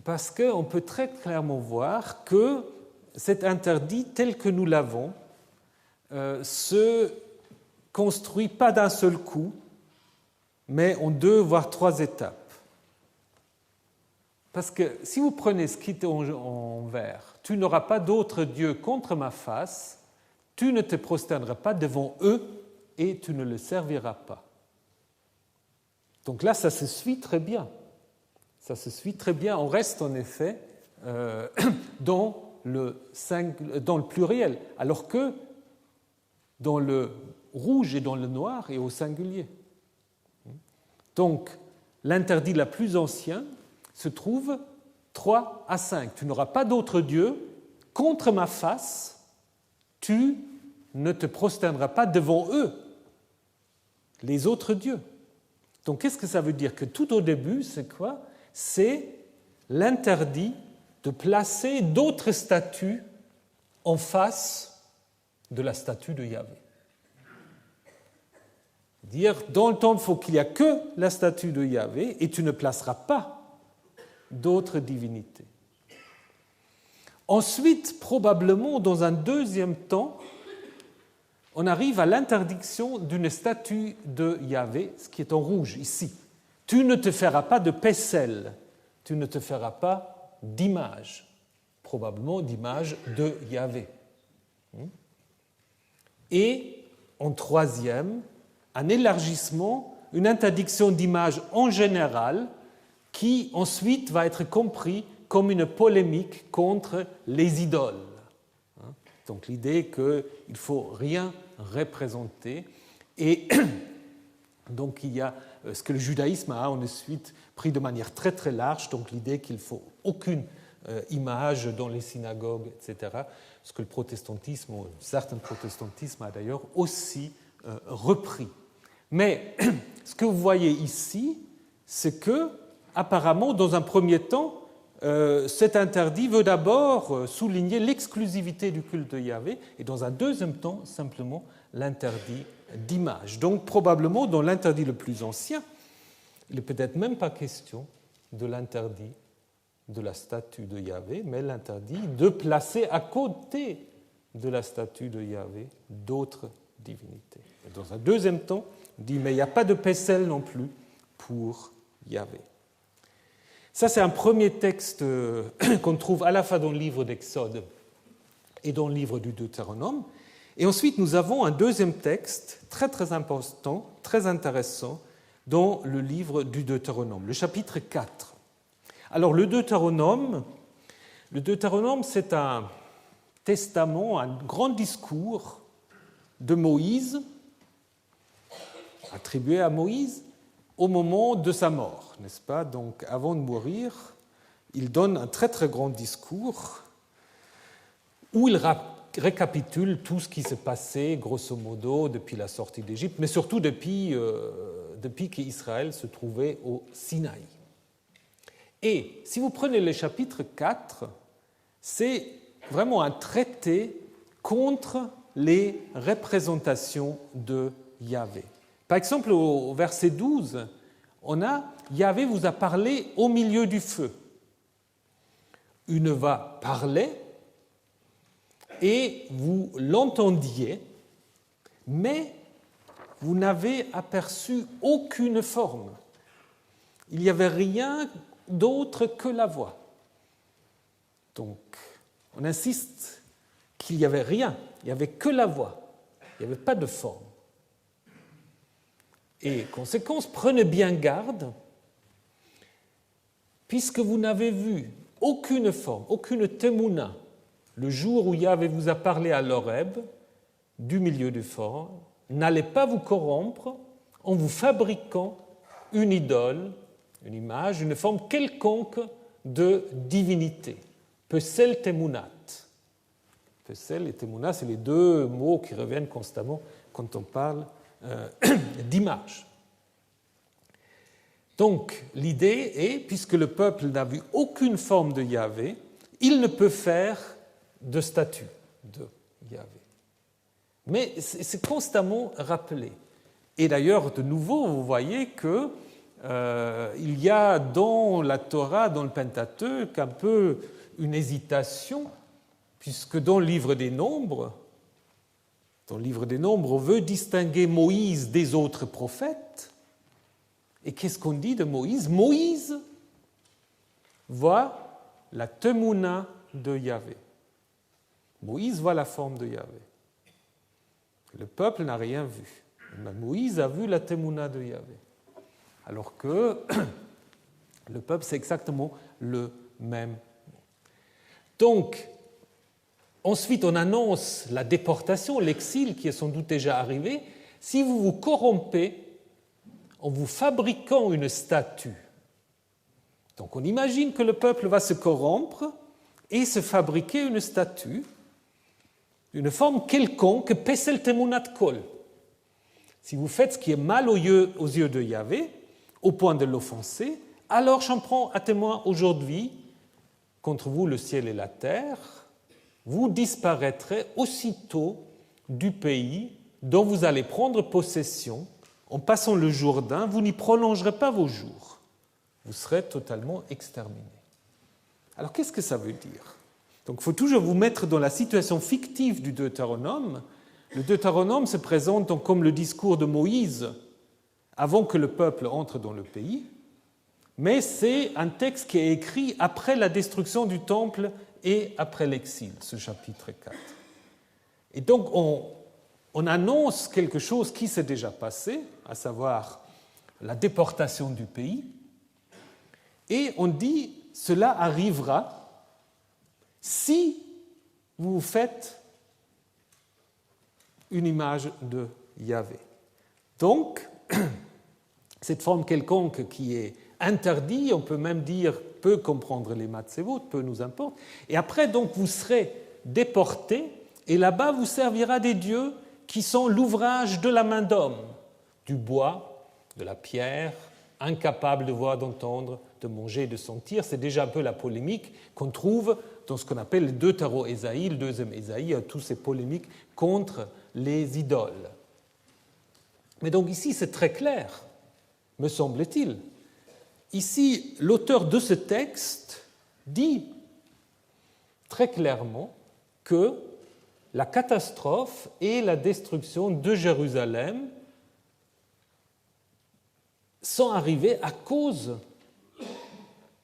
Parce qu'on peut très clairement voir que cet interdit, tel que nous l'avons, se construit pas d'un seul coup, mais en 2 voire 3 étapes. Parce que si vous prenez ce qui est en vert, tu n'auras pas d'autre Dieu contre ma face, tu ne te prosterneras pas devant eux et tu ne le serviras pas. Donc là, ça se suit très bien. Ça se suit très bien. On reste en effet dans le pluriel, alors que dans le rouge et dans le noir est au singulier. Donc, l'interdit le plus ancien se trouve 3 à 5. Tu n'auras pas d'autre Dieu contre ma face, tu ne te prosterneras pas devant eux, les autres dieux. Donc, qu'est-ce que ça veut dire ? Que tout au début, c'est quoi ? C'est l'interdit de placer d'autres statues en face de la statue de Yahvé. Dire, dans le temple, il faut qu'il n'y ait que la statue de Yahvé et tu ne placeras pas d'autres divinités. Ensuite, probablement, dans un deuxième temps, on arrive à l'interdiction d'une statue de Yahvé, ce qui est en rouge ici. Tu ne te feras pas de pécelle, tu ne te feras pas d'image, probablement d'image de Yahvé. Et en troisième, un élargissement, une interdiction d'image en général, qui ensuite va être compris comme une polémique contre les idoles. Donc l'idée qu'il ne faut rien représenter. Et donc il y a ce que le judaïsme a ensuite pris de manière très très large, donc l'idée qu'il ne faut aucune image dans les synagogues, etc. Ce que le protestantisme, ou certains protestantisme a d'ailleurs aussi repris. Mais ce que vous voyez ici, c'est que, apparemment, dans un premier temps, cet interdit veut d'abord souligner l'exclusivité du culte de Yahvé, et dans un deuxième temps, simplement, l'interdit d'image. Donc, probablement, dans l'interdit le plus ancien, il n'est peut-être même pas question de l'interdit de la statue de Yahvé, mais l'interdit de placer à côté de la statue de Yahvé d'autres divinités. Et dans un deuxième temps, on dit, mais il n'y a pas de pécelle non plus pour Yahvé. Ça, c'est un premier texte qu'on trouve à la fois dans le livre d'Exode et dans le livre du Deutéronome. Et ensuite, nous avons un deuxième texte très très important, très intéressant, dans le livre du Deutéronome, le chapitre 4. Alors le Deutéronome, c'est un testament, un grand discours de Moïse, attribué à Moïse, au moment de sa mort, n'est-ce pas? Donc avant de mourir, il donne un très très grand discours où il récapitule tout ce qui s'est passé, grosso modo, depuis la sortie d'Égypte, mais surtout depuis qu'Israël se trouvait au Sinaï. Et si vous prenez le chapitre 4, c'est vraiment un traité contre les représentations de Yahvé. Par exemple, au verset 12, on a « Yahvé vous a parlé au milieu du feu ». Une voix parlait et vous l'entendiez, mais vous n'avez aperçu aucune forme. Il n'y avait rien d'autre que la voix. Donc, on insiste qu'il n'y avait rien, il n'y avait que la voix, il n'y avait pas de forme. Et conséquence, prenez bien garde, puisque vous n'avez vu aucune forme, aucune témouna, le jour où Yahvé vous a parlé à l'Horeb, du milieu du fort, n'allez pas vous corrompre en vous fabriquant une idole, une image, une forme quelconque de divinité. Pesel temunat. Pesel et temuna, c'est les deux mots qui reviennent constamment quand on parle d'image. Donc, l'idée est, puisque le peuple n'a vu aucune forme de Yahvé, il ne peut faire de statue de Yahvé. Mais c'est constamment rappelé. Et d'ailleurs, de nouveau, vous voyez que il y a dans la Torah, dans le Pentateuque, un peu une hésitation, puisque dans le livre des Nombres, on veut distinguer Moïse des autres prophètes. Et qu'est-ce qu'on dit de Moïse? Moïse voit la temouna de Yahvé. Moïse voit la forme de Yahvé. Le peuple n'a rien vu. Mais Moïse a vu la temouna de Yahvé. Alors que le peuple, c'est exactement le même. Donc, ensuite, on annonce la déportation, l'exil qui est sans doute déjà arrivé. Si vous vous corrompez en vous fabriquant une statue, donc on imagine que le peuple va se corrompre et se fabriquer une statue, une forme quelconque, pesel temunat kol. Si vous faites ce qui est mal aux yeux de Yahvé, au point de l'offenser, alors j'en prends à témoin aujourd'hui contre vous le ciel et la terre, vous disparaîtrez aussitôt du pays dont vous allez prendre possession en passant le Jourdain, vous n'y prolongerez pas vos jours. Vous serez totalement exterminés. Alors qu'est-ce que ça veut dire? Donc il faut toujours vous mettre dans la situation fictive du Deutéronome. Le Deutéronome se présente donc comme le discours de Moïse avant que le peuple entre dans le pays, mais c'est un texte qui est écrit après la destruction du temple et après l'exil, ce chapitre 4. Et donc on annonce quelque chose qui s'est déjà passé, à savoir la déportation du pays, et on dit cela arrivera si vous faites une image de Yahvé. Donc, cette forme quelconque qui est interdite, on peut même dire peut comprendre les matzevot, peu nous importe, et après donc vous serez déportés, et là-bas vous servira des dieux qui sont l'ouvrage de la main d'homme, du bois, de la pierre, incapables de voir, d'entendre, de manger et de sentir. C'est déjà un peu la polémique qu'on trouve dans ce qu'on appelle le Deutéro-Ésaïe, le deuxième Ésaïe, toutes ces polémiques contre les idoles. Mais donc ici, c'est très clair, me semble-t-il. Ici, l'auteur de ce texte dit très clairement que la catastrophe et la destruction de Jérusalem sont arrivées à cause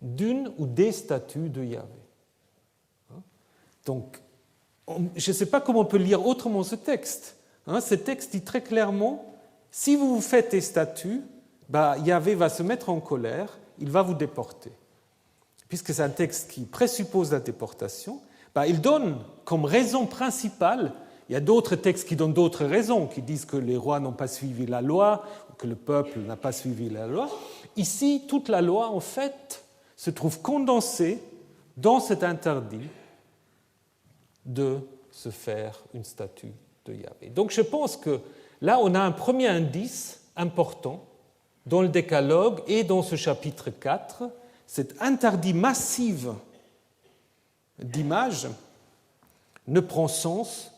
d'une ou des statues de Yahvé. Donc, je ne sais pas comment on peut lire autrement ce texte. Ce texte dit très clairement, si vous vous faites des statues, Yahvé va se mettre en colère, il va vous déporter. Puisque c'est un texte qui présuppose la déportation, il donne comme raison principale, il y a d'autres textes qui donnent d'autres raisons, qui disent que les rois n'ont pas suivi la loi, ou que le peuple n'a pas suivi la loi. Ici, toute la loi, en fait, se trouve condensée dans cet interdit de se faire une statue de Yahvé. Donc je pense que là, on a un premier indice important dans le Décalogue et dans ce chapitre 4, cet interdit massif d'images ne prend sens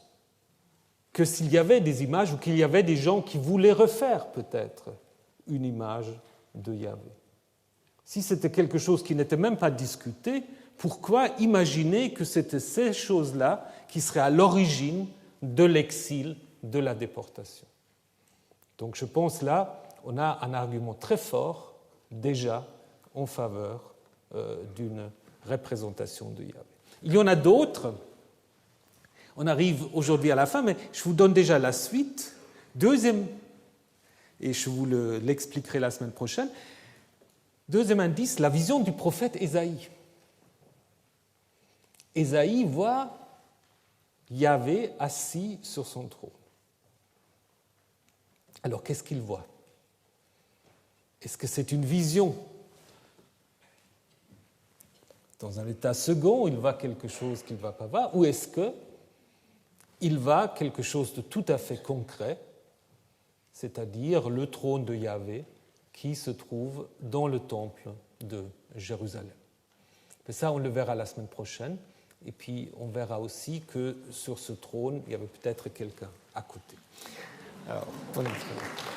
que s'il y avait des images ou qu'il y avait des gens qui voulaient refaire peut-être une image de Yahvé. Si c'était quelque chose qui n'était même pas discuté, pourquoi imaginer que c'était ces choses-là qui seraient à l'origine de l'exil, de la déportation? Donc je pense là, on a un argument très fort déjà en faveur d'une représentation de Yahvé. Il y en a d'autres. On arrive aujourd'hui à la fin, mais je vous donne déjà la suite. Deuxième, et je vous l'expliquerai la semaine prochaine. Deuxième indice, la vision du prophète Ésaïe. Ésaïe voit Yahvé assis sur son trône. Alors, qu'est-ce qu'il voit? Est-ce que c'est une vision? Dans un état second, il voit quelque chose qu'il ne va pas voir, ou est-ce qu'il voit quelque chose de tout à fait concret, c'est-à-dire le trône de Yahvé qui se trouve dans le temple de Jérusalem? Mais ça, on le verra la semaine prochaine, et puis on verra aussi que sur ce trône, il y avait peut-être quelqu'un à côté. Alors, bonne journée.